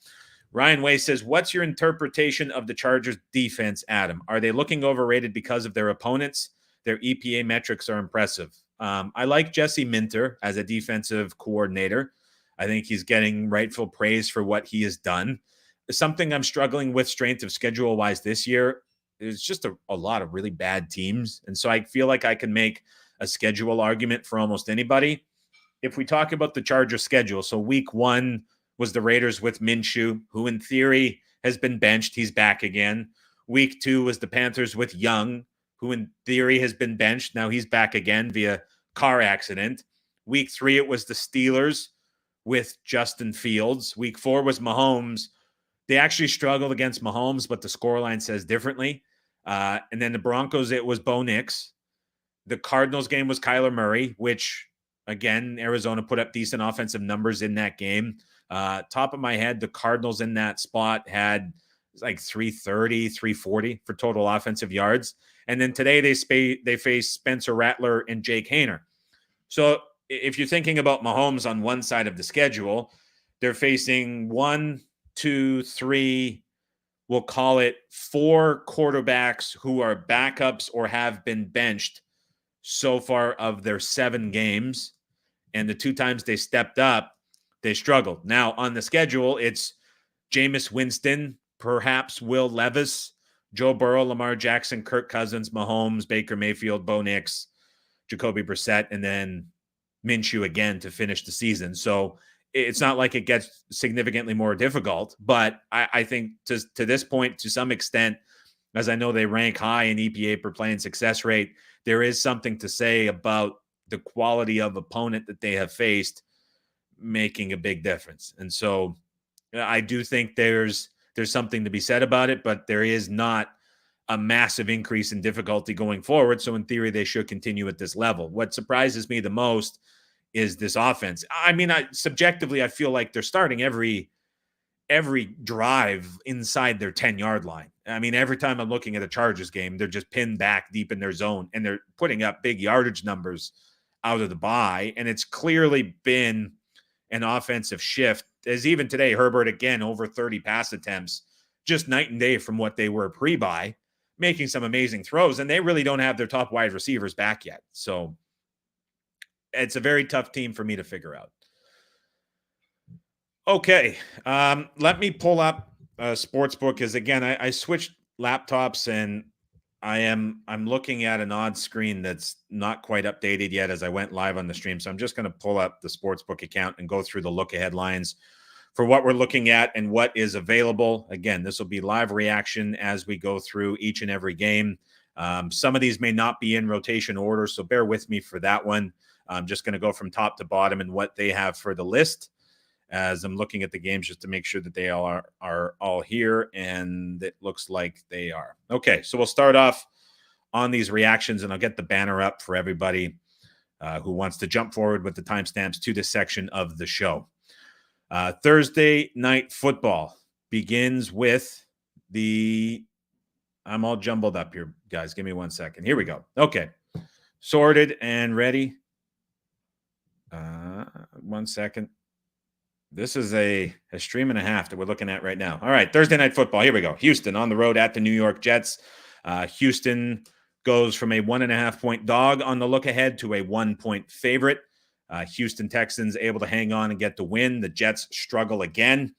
Ryan Way says, what's your interpretation of the Chargers defense, Adam? Are they looking overrated because of their opponents? Their EPA metrics are impressive. I like Jesse Minter as a defensive coordinator. I think he's getting rightful praise for what he has done. Something I'm struggling with strength of schedule-wise this year is just a lot of really bad teams. And so I feel like I can make a schedule argument for almost anybody. If we talk about the Chargers schedule, so week 1 was the Raiders with Minshew, who in theory has been benched. He's back again. Week 2 was the Panthers with Young, who in theory has been benched. Now he's back again via car accident. Week 3, it was the Steelers with Justin Fields. Week 4 was Mahomes. They actually struggled against Mahomes, but the scoreline says differently. And then the Broncos, it was Bo Nix. The Cardinals game was Kyler Murray, which, again, Arizona put up decent offensive numbers in that game. Top of my head, the Cardinals in that spot had like 330, 340 for total offensive yards. And then today they face Spencer Rattler and Jake Haener. So if you're thinking about Mahomes on one side of the schedule, they're facing 1, two, three, we'll call it 4 quarterbacks who are backups or have been benched so far of their 7 games. And the 2 times they stepped up, they struggled. Now, on the schedule, it's Jameis Winston, perhaps Will Levis, Joe Burrow, Lamar Jackson, Kirk Cousins, Mahomes, Baker Mayfield, Bo Nix, Jacoby Brissett, and then Minshew again to finish the season. So it's not like it gets significantly more difficult, but I think to this point, to some extent, as I know they rank high in EPA per play and success rate, there is something to say about the quality of opponent that they have faced making a big difference. And so I do think there's something to be said about it, but there is not a massive increase in difficulty going forward. So in theory, they should continue at this level. What surprises me the most is this offense. I mean, subjectively, I feel like they're starting every drive inside their 10-yard line. I mean, every time I'm looking at a Chargers game, they're just pinned back deep in their zone, and they're putting up big yardage numbers out of the bye. And it's clearly been an offensive shift. As even today, Herbert, again, over 30 pass attempts, just night and day from what they were pre-bye, making some amazing throws. And they really don't have their top wide receivers back yet. So it's a very tough team for me to figure out. Okay, let me pull up a sportsbook because again, I switched laptops and I'm looking at an odd screen that's not quite updated yet as I went live on the stream. So I'm just going to pull up the sportsbook account and go through the look ahead lines for what we're looking at and what is available. Again, this will be live reaction as we go through each and every game. Some of these may not be in rotation order, so bear with me for that one. I'm just going to go from top to bottom and what they have for the list as I'm looking at the games just to make sure that they all are all here, and it looks like they are. Okay, so we'll start off on these reactions, and I'll get the banner up for everybody who wants to jump forward with the timestamps to this section of the show. Thursday night football begins with I'm all jumbled up here, guys. Give me 1 second. Here we go. Okay, sorted and ready. 1 second. This is a stream and a half that we're looking at right now. All right, Thursday night football. Here we go. Houston on the road at the New York Jets. Houston goes from a 1.5-point dog on the look ahead to a 1-point favorite. Houston Texans able to hang on and get the win. The Jets struggle again.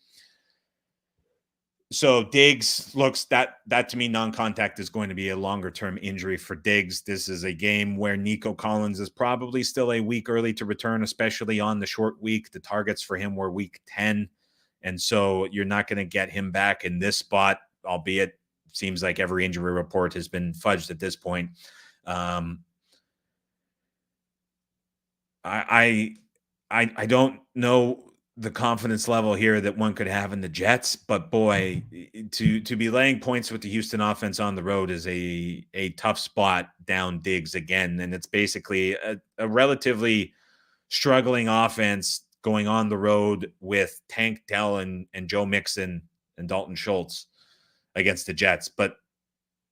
So Diggs looks that to me, non-contact is going to be a longer-term injury for Diggs. This is a game where Nico Collins is probably still a week early to return, especially on the short week. The targets for him were week 10. And so you're not going to get him back in this spot, albeit seems like every injury report has been fudged at this point. I don't know the confidence level here that one could have in the Jets, but boy, to be laying points with the Houston offense on the road is a tough spot down Diggs again. And it's basically a relatively struggling offense going on the road with Tank Dell and Joe Mixon and Dalton Schultz against the Jets. But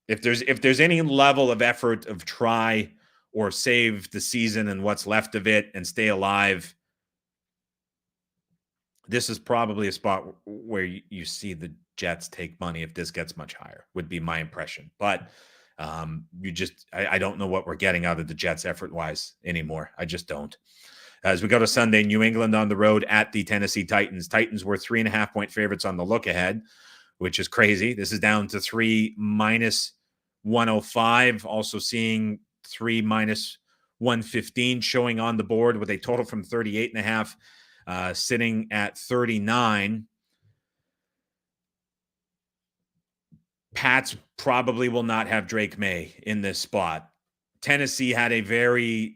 if there's any level of effort of try or save the season and what's left of it and stay alive, this is probably a spot where you see the Jets take money if this gets much higher, would be my impression. But I don't know what we're getting out of the Jets effort-wise anymore. I just don't. As we go to Sunday, New England on the road at the Tennessee Titans. Titans were 3.5-point favorites on the look ahead, which is crazy. This is down to 3 minus 105. Also seeing 3 minus 115 showing on the board with a total from 38.5. Sitting at 39. Pats probably will not have Drake May in this spot. Tennessee had a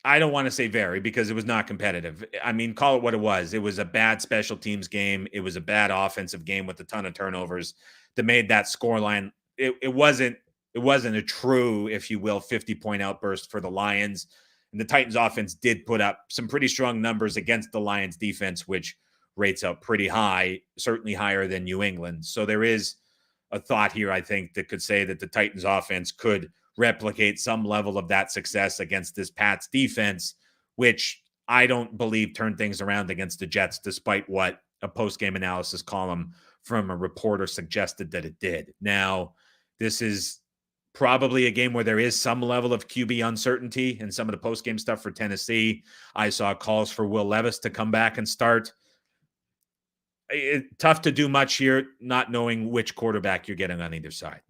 I don't want to say very because it was not competitive. I mean, call it what it was. It was a bad special teams game. It was a bad offensive game with a ton of turnovers that made that scoreline. It wasn't a true, if you will, 50-point outburst for the Lions. And the Titans offense did put up some pretty strong numbers against the Lions defense, which rates out pretty high, certainly higher than New England. So there is a thought here, I think, that could say that the Titans offense could replicate some level of that success against this Pats defense, which I don't believe turned things around against the Jets, despite what a post-game analysis column from a reporter suggested that it did. Now, this is probably a game where there is some level of QB uncertainty in some of the post-game stuff for Tennessee. I saw calls for Will Levis to come back and start. Tough to do much here, not knowing which quarterback you're getting on either side.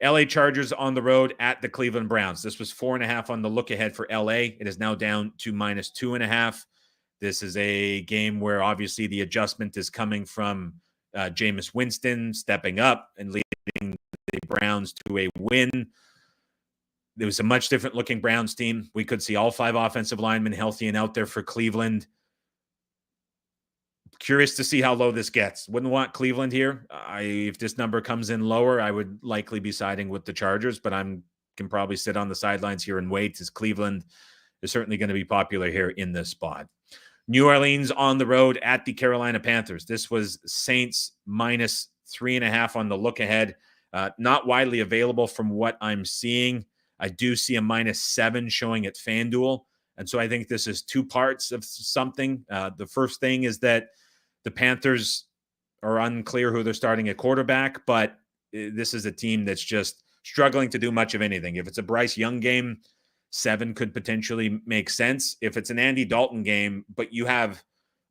LA Chargers on the road at the Cleveland Browns. This was 4.5 on the look ahead for LA. It is now down to -2.5. This is a game where obviously the adjustment is coming from Jameis Winston stepping up and leading the Browns to a win. There was a much different looking Browns team. We could see all 5 offensive linemen healthy and out there for Cleveland. Curious to see how low this gets. Wouldn't want Cleveland here. If this number comes in lower, I would likely be siding with the Chargers, but can probably sit on the sidelines here and wait, as Cleveland is certainly going to be popular here in this spot. New Orleans on the road at the Carolina Panthers. This was Saints -3.5 on the look ahead. Not widely available from what I'm seeing. I do see a -7 showing at FanDuel. And so I think this is 2 parts of something. The first thing is that the Panthers are unclear who they're starting at quarterback, but this is a team that's just struggling to do much of anything. If it's a Bryce Young game, 7 could potentially make sense. If it's an Andy Dalton game, but you have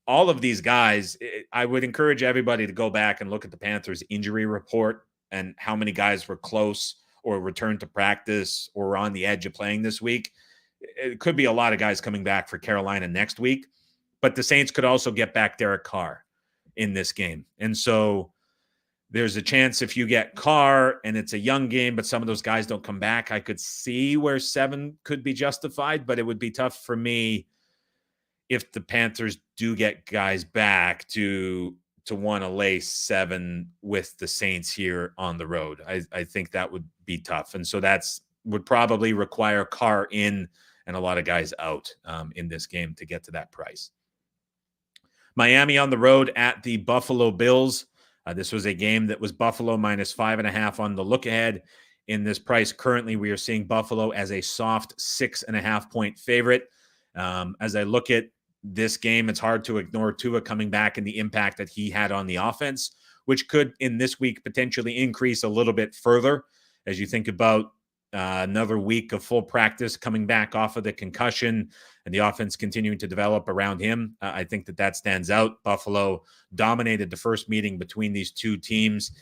all of these guys, I would encourage everybody to go back and look at the Panthers injury report and how many guys were close or returned to practice or were on the edge of playing this week. It could be a lot of guys coming back for Carolina next week, but the Saints could also get back Derek Carr in this game. And so there's a chance if you get Carr and it's a young game, but some of those guys don't come back, I could see where 7 could be justified, but it would be tough for me if the Panthers do get guys back to want to lay 7 with the Saints here on the road. I think that would be tough. And so would probably require Carr in and a lot of guys out in this game to get to that price. Miami on the road at the Buffalo Bills. This was a game that was Buffalo -5.5 on the look ahead. In this price, currently we are seeing Buffalo as a soft 6.5-point favorite. As I look at this game, it's hard to ignore Tua coming back and the impact that he had on the offense, which could in this week potentially increase a little bit further as you think about another week of full practice coming back off of the concussion and the offense continuing to develop around him. I think that stands out. Buffalo dominated the first meeting between these 2 teams.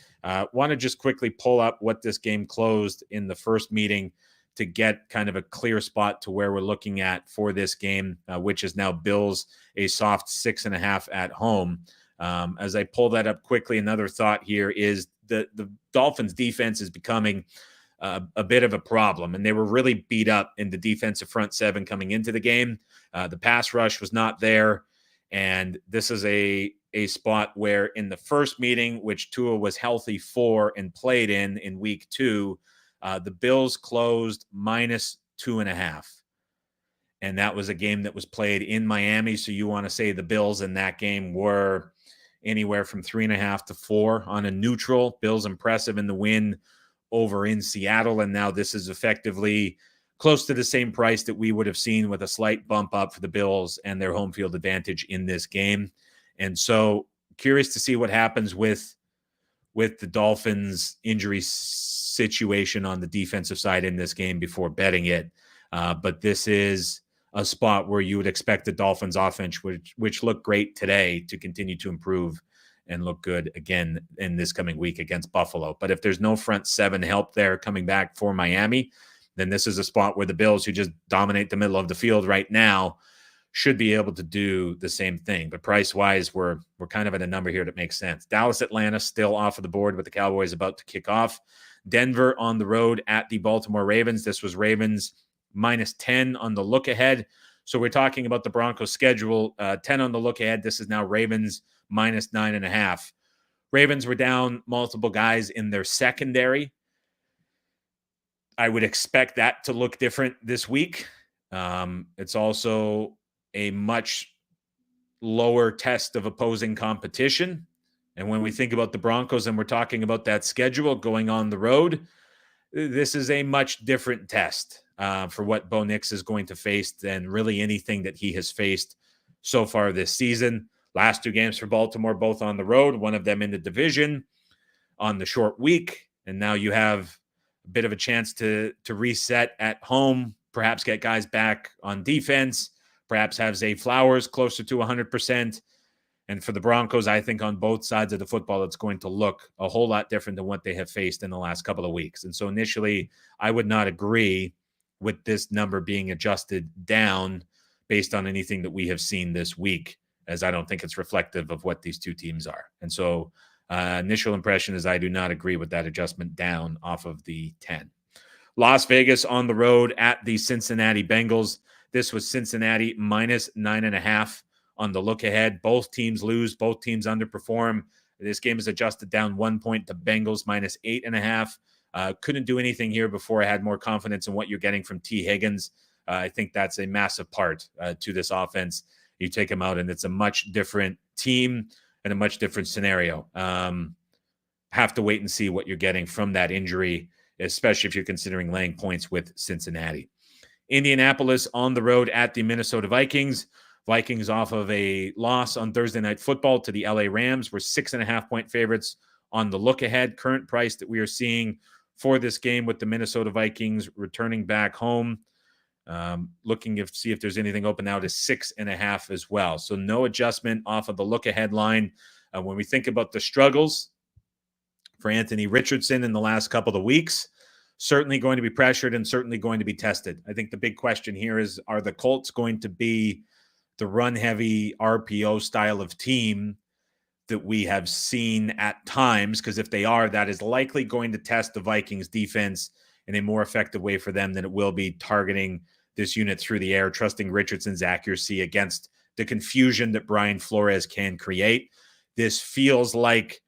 Want to just quickly pull up what this game closed in the first meeting to get kind of a clear spot to where we're looking at for this game, which is now Bills a soft 6.5 at home. As I pull that up quickly, another thought here is the Dolphins defense is becoming a bit of a problem, and they were really beat up in the defensive front 7 coming into the game. The pass rush was not there, and this is a spot where in the first meeting, which Tua was healthy for and played in week 2, the Bills closed -2.5. And that was a game that was played in Miami. So you want to say the Bills in that game were anywhere from 3.5 to 4 on a neutral. Bills impressive in the win over in Seattle. And now this is effectively close to the same price that we would have seen with a slight bump up for the Bills and their home field advantage in this game. And so curious to see what happens with the Dolphins injury situation on the defensive side in this game before betting it. But this is a spot where you would expect the Dolphins offense, which looked great today, to continue to improve and look good again in this coming week against Buffalo. But if there's no front 7 help there coming back for Miami, then this is a spot where the Bills, who just dominate the middle of the field right now, should be able to do the same thing. But price-wise, we're kind of at a number here that makes sense. Dallas, Atlanta still off of the board with the Cowboys about to kick off. Denver on the road at the Baltimore Ravens. This was Ravens -10 on the look ahead. So we're talking about the Broncos schedule, 10 on the look ahead. This is now Ravens -9.5. Ravens were down multiple guys in their secondary. I would expect that to look different this week. It's also a much lower test of opposing competition. And when we think about the Broncos and we're talking about that schedule going on the road, this is a much different test for what Bo Nix is going to face than really anything that he has faced so far this season. Last 2 games for Baltimore, both on the road, one of them in the division on the short week. And now you have a bit of a chance to reset at home, perhaps get guys back on defense, perhaps have Zay Flowers closer to 100%. And for the Broncos, I think on both sides of the football, it's going to look a whole lot different than what they have faced in the last couple of weeks. And so initially, I would not agree with this number being adjusted down based on anything that we have seen this week, as I don't think it's reflective of what these two teams are. And so initial impression is I do not agree with that adjustment down off of the 10. Las Vegas on the road at the Cincinnati Bengals. This was Cincinnati minus 9.5 on the look ahead. Both teams lose. Both teams underperform. This game is adjusted down 1 point to Bengals minus 8.5. Couldn't do anything here before I had more confidence in what you're getting from T. Higgins. I think that's a massive part to this offense. You take him out, and it's a much different team and a much different scenario. Have to wait and see what you're getting from that injury, especially if you're considering laying points with Cincinnati. Indianapolis on the road at the Minnesota Vikings. Vikings off of a loss on Thursday Night Football to the LA Rams. We're 6.5-point favorites on the look ahead. Current price that we are seeing for this game with the Minnesota Vikings returning back home. Looking to see if there's anything open now to 6.5 as well. So no adjustment off of the look ahead line. When we think about the struggles for Anthony Richardson in the last couple of weeks, certainly going to be pressured and certainly going to be tested. I think the big question here is, are the Colts going to be the run-heavy RPO style of team that we have seen at times? Because if they are, that is likely going to test the Vikings defense in a more effective way for them than it will be targeting this unit through the air, trusting Richardson's accuracy against the confusion that Brian Flores can create. This feels like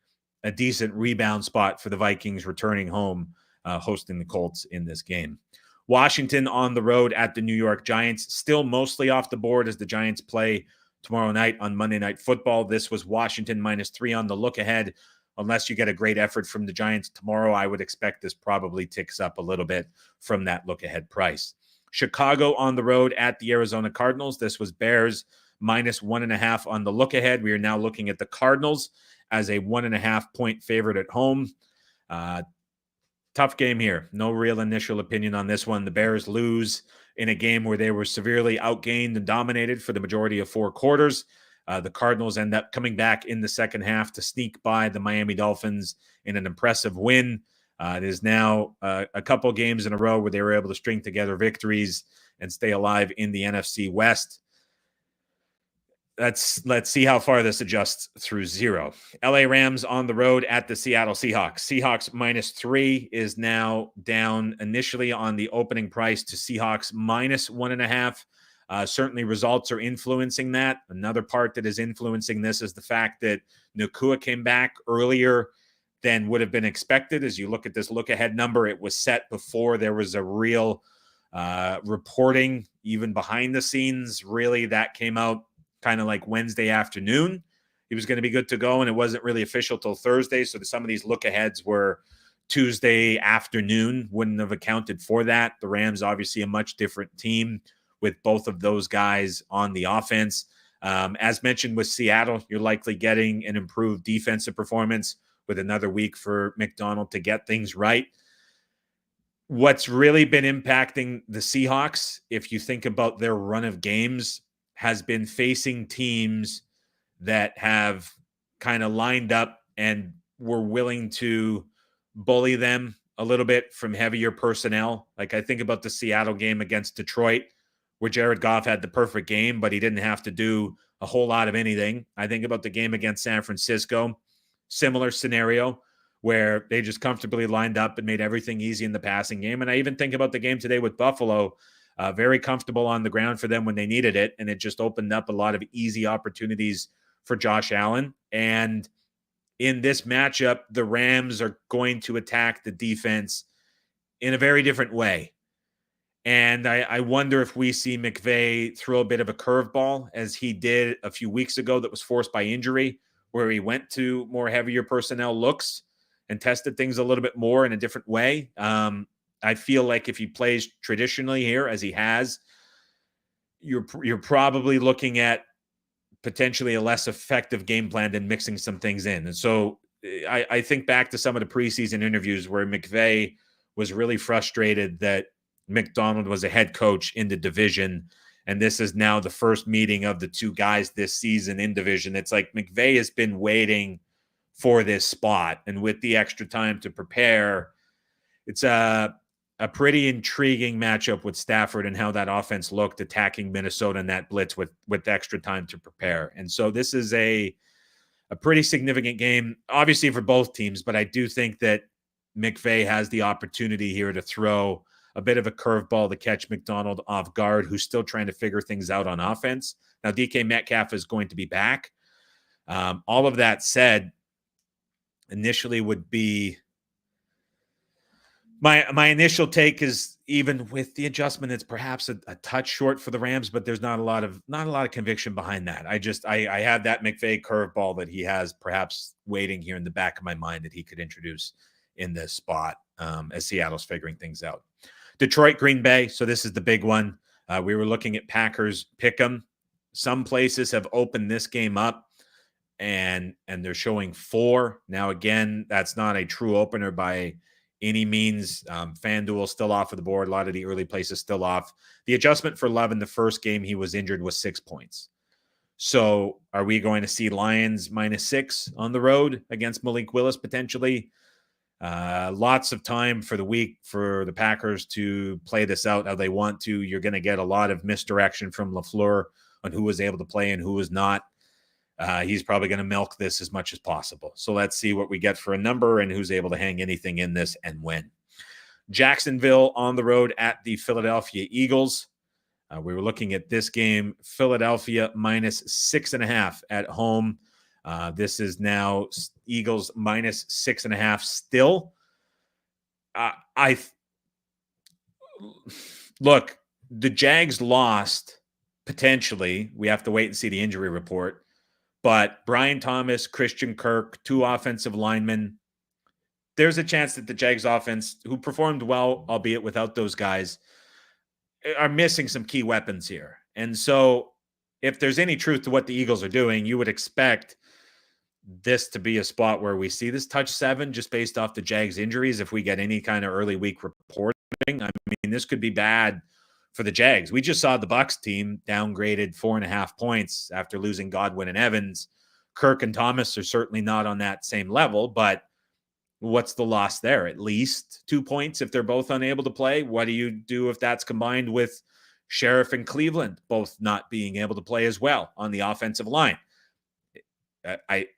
a decent rebound spot for the Vikings returning home, hosting the Colts in this game. Washington on the road at the New York Giants, still mostly off the board as the Giants play tomorrow night on Monday Night Football. This was Washington -3 on the look ahead. Unless you get a great effort from the Giants tomorrow, I would expect this probably ticks up a little bit from that look ahead price. Chicago on the road at the Arizona Cardinals. This was Bears -1.5 on the look ahead. We are now looking at the Cardinals as a 1.5-point favorite at home. Tough game here. No real initial opinion on this one. The Bears lose in a game where they were severely outgained and dominated for the majority of 4 quarters. The Cardinals end up coming back in the second half to sneak by the Miami Dolphins in an impressive win. It is now a couple games in a row where they were able to string together victories and stay alive in the NFC West. Let's see how far this adjusts through 0. LA Rams on the road at the Seattle Seahawks. Seahawks -3 is now down initially on the opening price to Seahawks -1.5. Certainly results are influencing that. Another part that is influencing this is the fact that Nacua came back earlier than would have been expected. As you look at this look-ahead number, it was set before there was a real reporting, even behind the scenes. Really, that came out kind of like Wednesday afternoon. He was going to be good to go, and it wasn't really official till Thursday. So some of these look-aheads were Tuesday afternoon, wouldn't have accounted for that. The Rams, obviously a much different team with both of those guys on the offense. As mentioned with Seattle, you're likely getting an improved defensive performance with another week for McDonald to get things right. What's really been impacting the Seahawks, if you think about their run of games, has been facing teams that have kind of lined up and were willing to bully them a little bit from heavier personnel. Like I think about the Seattle game against Detroit, where Jared Goff had the perfect game, but he didn't have to do a whole lot of anything. I think about the game against San Francisco, similar scenario where they just comfortably lined up and made everything easy in the passing game. And I even think about the game today with Buffalo, very comfortable on the ground for them when they needed it. And it just opened up a lot of easy opportunities for Josh Allen. And in this matchup, the Rams are going to attack the defense in a very different way. And I wonder if we see McVay throw a bit of a curveball as he did a few weeks ago that was forced by injury, where he went to more heavier personnel looks and tested things a little bit more in a different way. I feel like if he plays traditionally here, as he has, you're probably looking at potentially a less effective game plan than mixing some things in. And so I think back to some of the preseason interviews where McVay was really frustrated that McDonald was a head coach in the division. And this is now the first meeting of the two guys this season in division. It's like McVay has been waiting for this spot. And with the extra time to prepare, it's a pretty intriguing matchup with Stafford and how that offense looked attacking Minnesota in that blitz with extra time to prepare. And so this is a pretty significant game, obviously for both teams, but I do think that McVay has the opportunity here to throw a bit of a curveball to catch McDonald off guard, who's still trying to figure things out on offense. Now, DK Metcalf is going to be back. All of that said, initially would be my initial take is, even with the adjustment, it's perhaps a touch short for the Rams, but there's not a lot of conviction behind that. I have that McVay curveball that he has perhaps waiting here in the back of my mind that he could introduce in this spot as Seattle's figuring things out. Detroit, Green Bay. So this is the big one. We were looking at Packers pick'em. Some places have opened this game up and they're showing 4. Now, again, that's not a true opener by any means. FanDuel still off of the board. A lot of the early places still off. The adjustment for Love in the first game he was injured was 6 points. So are we going to see Lions -6 on the road against Malik Willis potentially? Lots of time for the week for the Packers to play this out how they want to. You're going to get a lot of misdirection from LaFleur on who was able to play and who was not. He's probably going to milk this as much as possible. So let's see what we get for a number and who's able to hang anything in this and when. Jacksonville on the road at the Philadelphia Eagles. We were looking at this game, Philadelphia -6.5 at home. This is now Eagles -6.5 still. Look, the Jags lost potentially. We have to wait and see the injury report. But Brian Thomas, Christian Kirk, 2 offensive linemen. There's a chance that the Jags offense, who performed well, albeit without those guys, are missing some key weapons here. And so if there's any truth to what the Eagles are doing, you would expect this to be a spot where we see this touch 7 just based off the Jags injuries. If we get any kind of early week reporting, I mean, this could be bad for the Jags. We just saw the Bucs team downgraded 4.5 points after losing Godwin and Evans. Kirk and Thomas are certainly not on that same level, but what's the loss there? At least 2 points if they're both unable to play. What do you do if that's combined with Sheriff and Cleveland both not being able to play as well on the offensive line?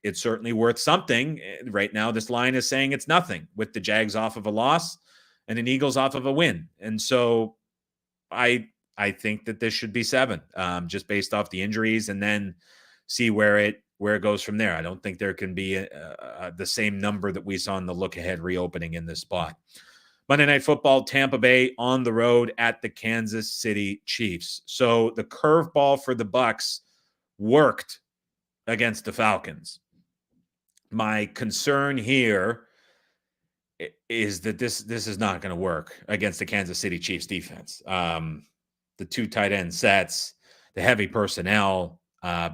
It's certainly worth something. Right now, this line is saying it's nothing with the Jags off of a loss and an Eagles off of a win. And so I think that this should be 7, just based off the injuries, and then see where it goes from there. I don't think there can be the same number that we saw in the look-ahead reopening in this spot. Monday Night Football, Tampa Bay on the road at the Kansas City Chiefs. So the curveball for the Bucs worked against the Falcons. My concern here is that this is not going to work against the Kansas City Chiefs defense. The 2 tight end sets, the heavy personnel,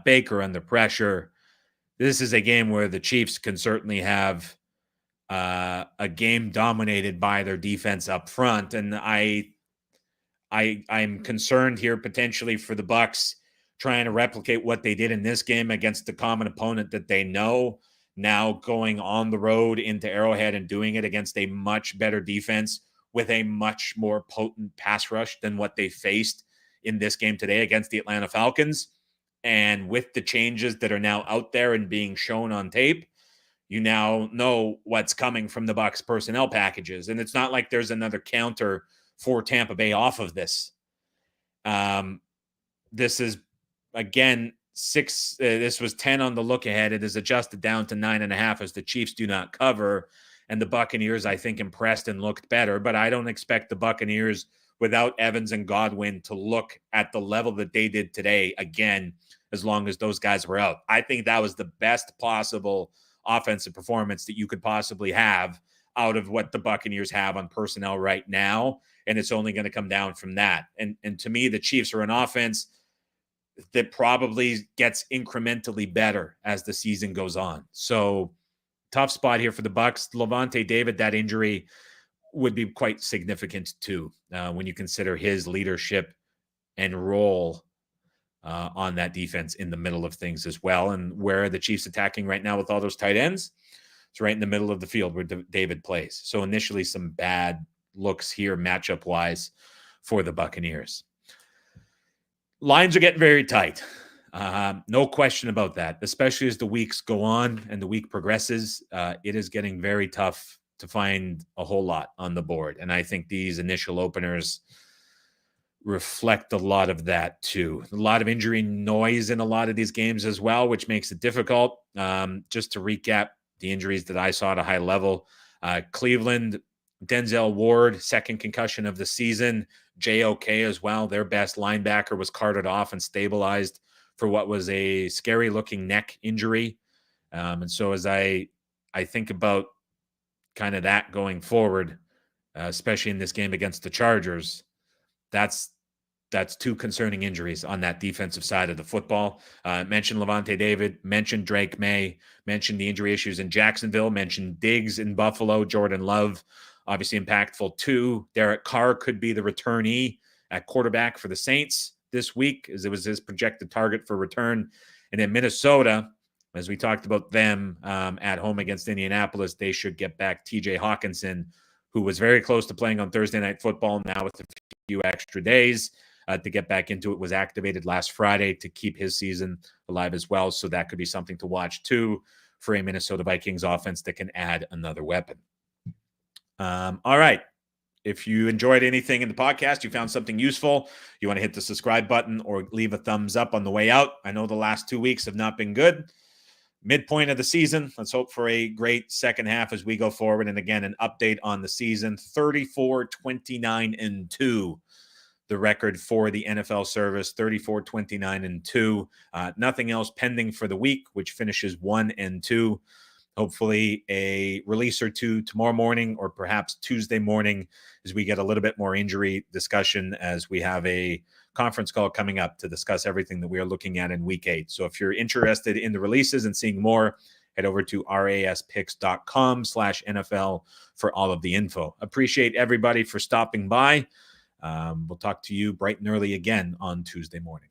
Baker under pressure. This is a game where the Chiefs can certainly have a game dominated by their defense up front. And I'm concerned here potentially for the Bucs trying to replicate what they did in this game against the common opponent that they know, now going on the road into Arrowhead and doing it against a much better defense with a much more potent pass rush than what they faced in this game today against the Atlanta Falcons. And with the changes that are now out there and being shown on tape, you now know what's coming from the Bucs personnel packages. And it's not like there's another counter for Tampa Bay off of this. This is, again, 6. This was 10 on the look ahead. It is adjusted down to 9.5 as the Chiefs do not cover. And the Buccaneers, I think, impressed and looked better. But I don't expect the Buccaneers without Evans and Godwin to look at the level that they did today again, as long as those guys were out. I think that was the best possible offensive performance that you could possibly have out of what the Buccaneers have on personnel right now. And it's only going to come down from that. And to me, the Chiefs are an offense that probably gets incrementally better as the season goes on. So tough spot here for the Bucs. Lavonte David, that injury would be quite significant too, when you consider his leadership and role on that defense in the middle of things as well. And where are the Chiefs attacking right now with all those tight ends? It's right in the middle of the field where David plays. So initially some bad looks here matchup wise for the Buccaneers. Lines are getting very tight. No question about that, especially as the weeks go on and the week progresses. It is getting very tough to find a whole lot on the board. And I think these initial openers reflect a lot of that too. A lot of injury noise in a lot of these games as well, which makes it difficult. Just to recap the injuries that I saw at a high level. Cleveland, Denzel Ward, second concussion of the season. JOK as well. Their best linebacker was carted off and stabilized for what was a scary looking neck injury. And so as I think about kind of that going forward, especially in this game against the Chargers, that's two concerning injuries on that defensive side of the football. Mentioned Lavonte David, mentioned Drake May, mentioned the injury issues in Jacksonville, mentioned Diggs in Buffalo, Jordan Love, obviously impactful too. Derek Carr could be the returnee at quarterback for the Saints this week, as it was his projected target for return. And in Minnesota, as we talked about them at home against Indianapolis, they should get back TJ Hawkinson, who was very close to playing on Thursday Night Football. Now with a few extra days to get back into it, was activated last Friday to keep his season alive as well. So that could be something to watch too for a Minnesota Vikings offense that can add another weapon. All right. If you enjoyed anything in the podcast, you found something useful, you want to hit the subscribe button or leave a thumbs up on the way out. I know the last 2 weeks have not been good. Midpoint of the season. Let's hope for a great second half as we go forward. And again, an update on the season, 34-29-2. The record for the NFL service, 34-29-2. Nothing else pending for the week, which finishes 1-2. Hopefully a release or two tomorrow morning or perhaps Tuesday morning as we get a little bit more injury discussion, as we have a conference call coming up to discuss everything that we are looking at in week 8. So if you're interested in the releases and seeing more, head over to raspicks.com/NFL for all of the info. Appreciate everybody for stopping by. We'll talk to you bright and early again on Tuesday morning.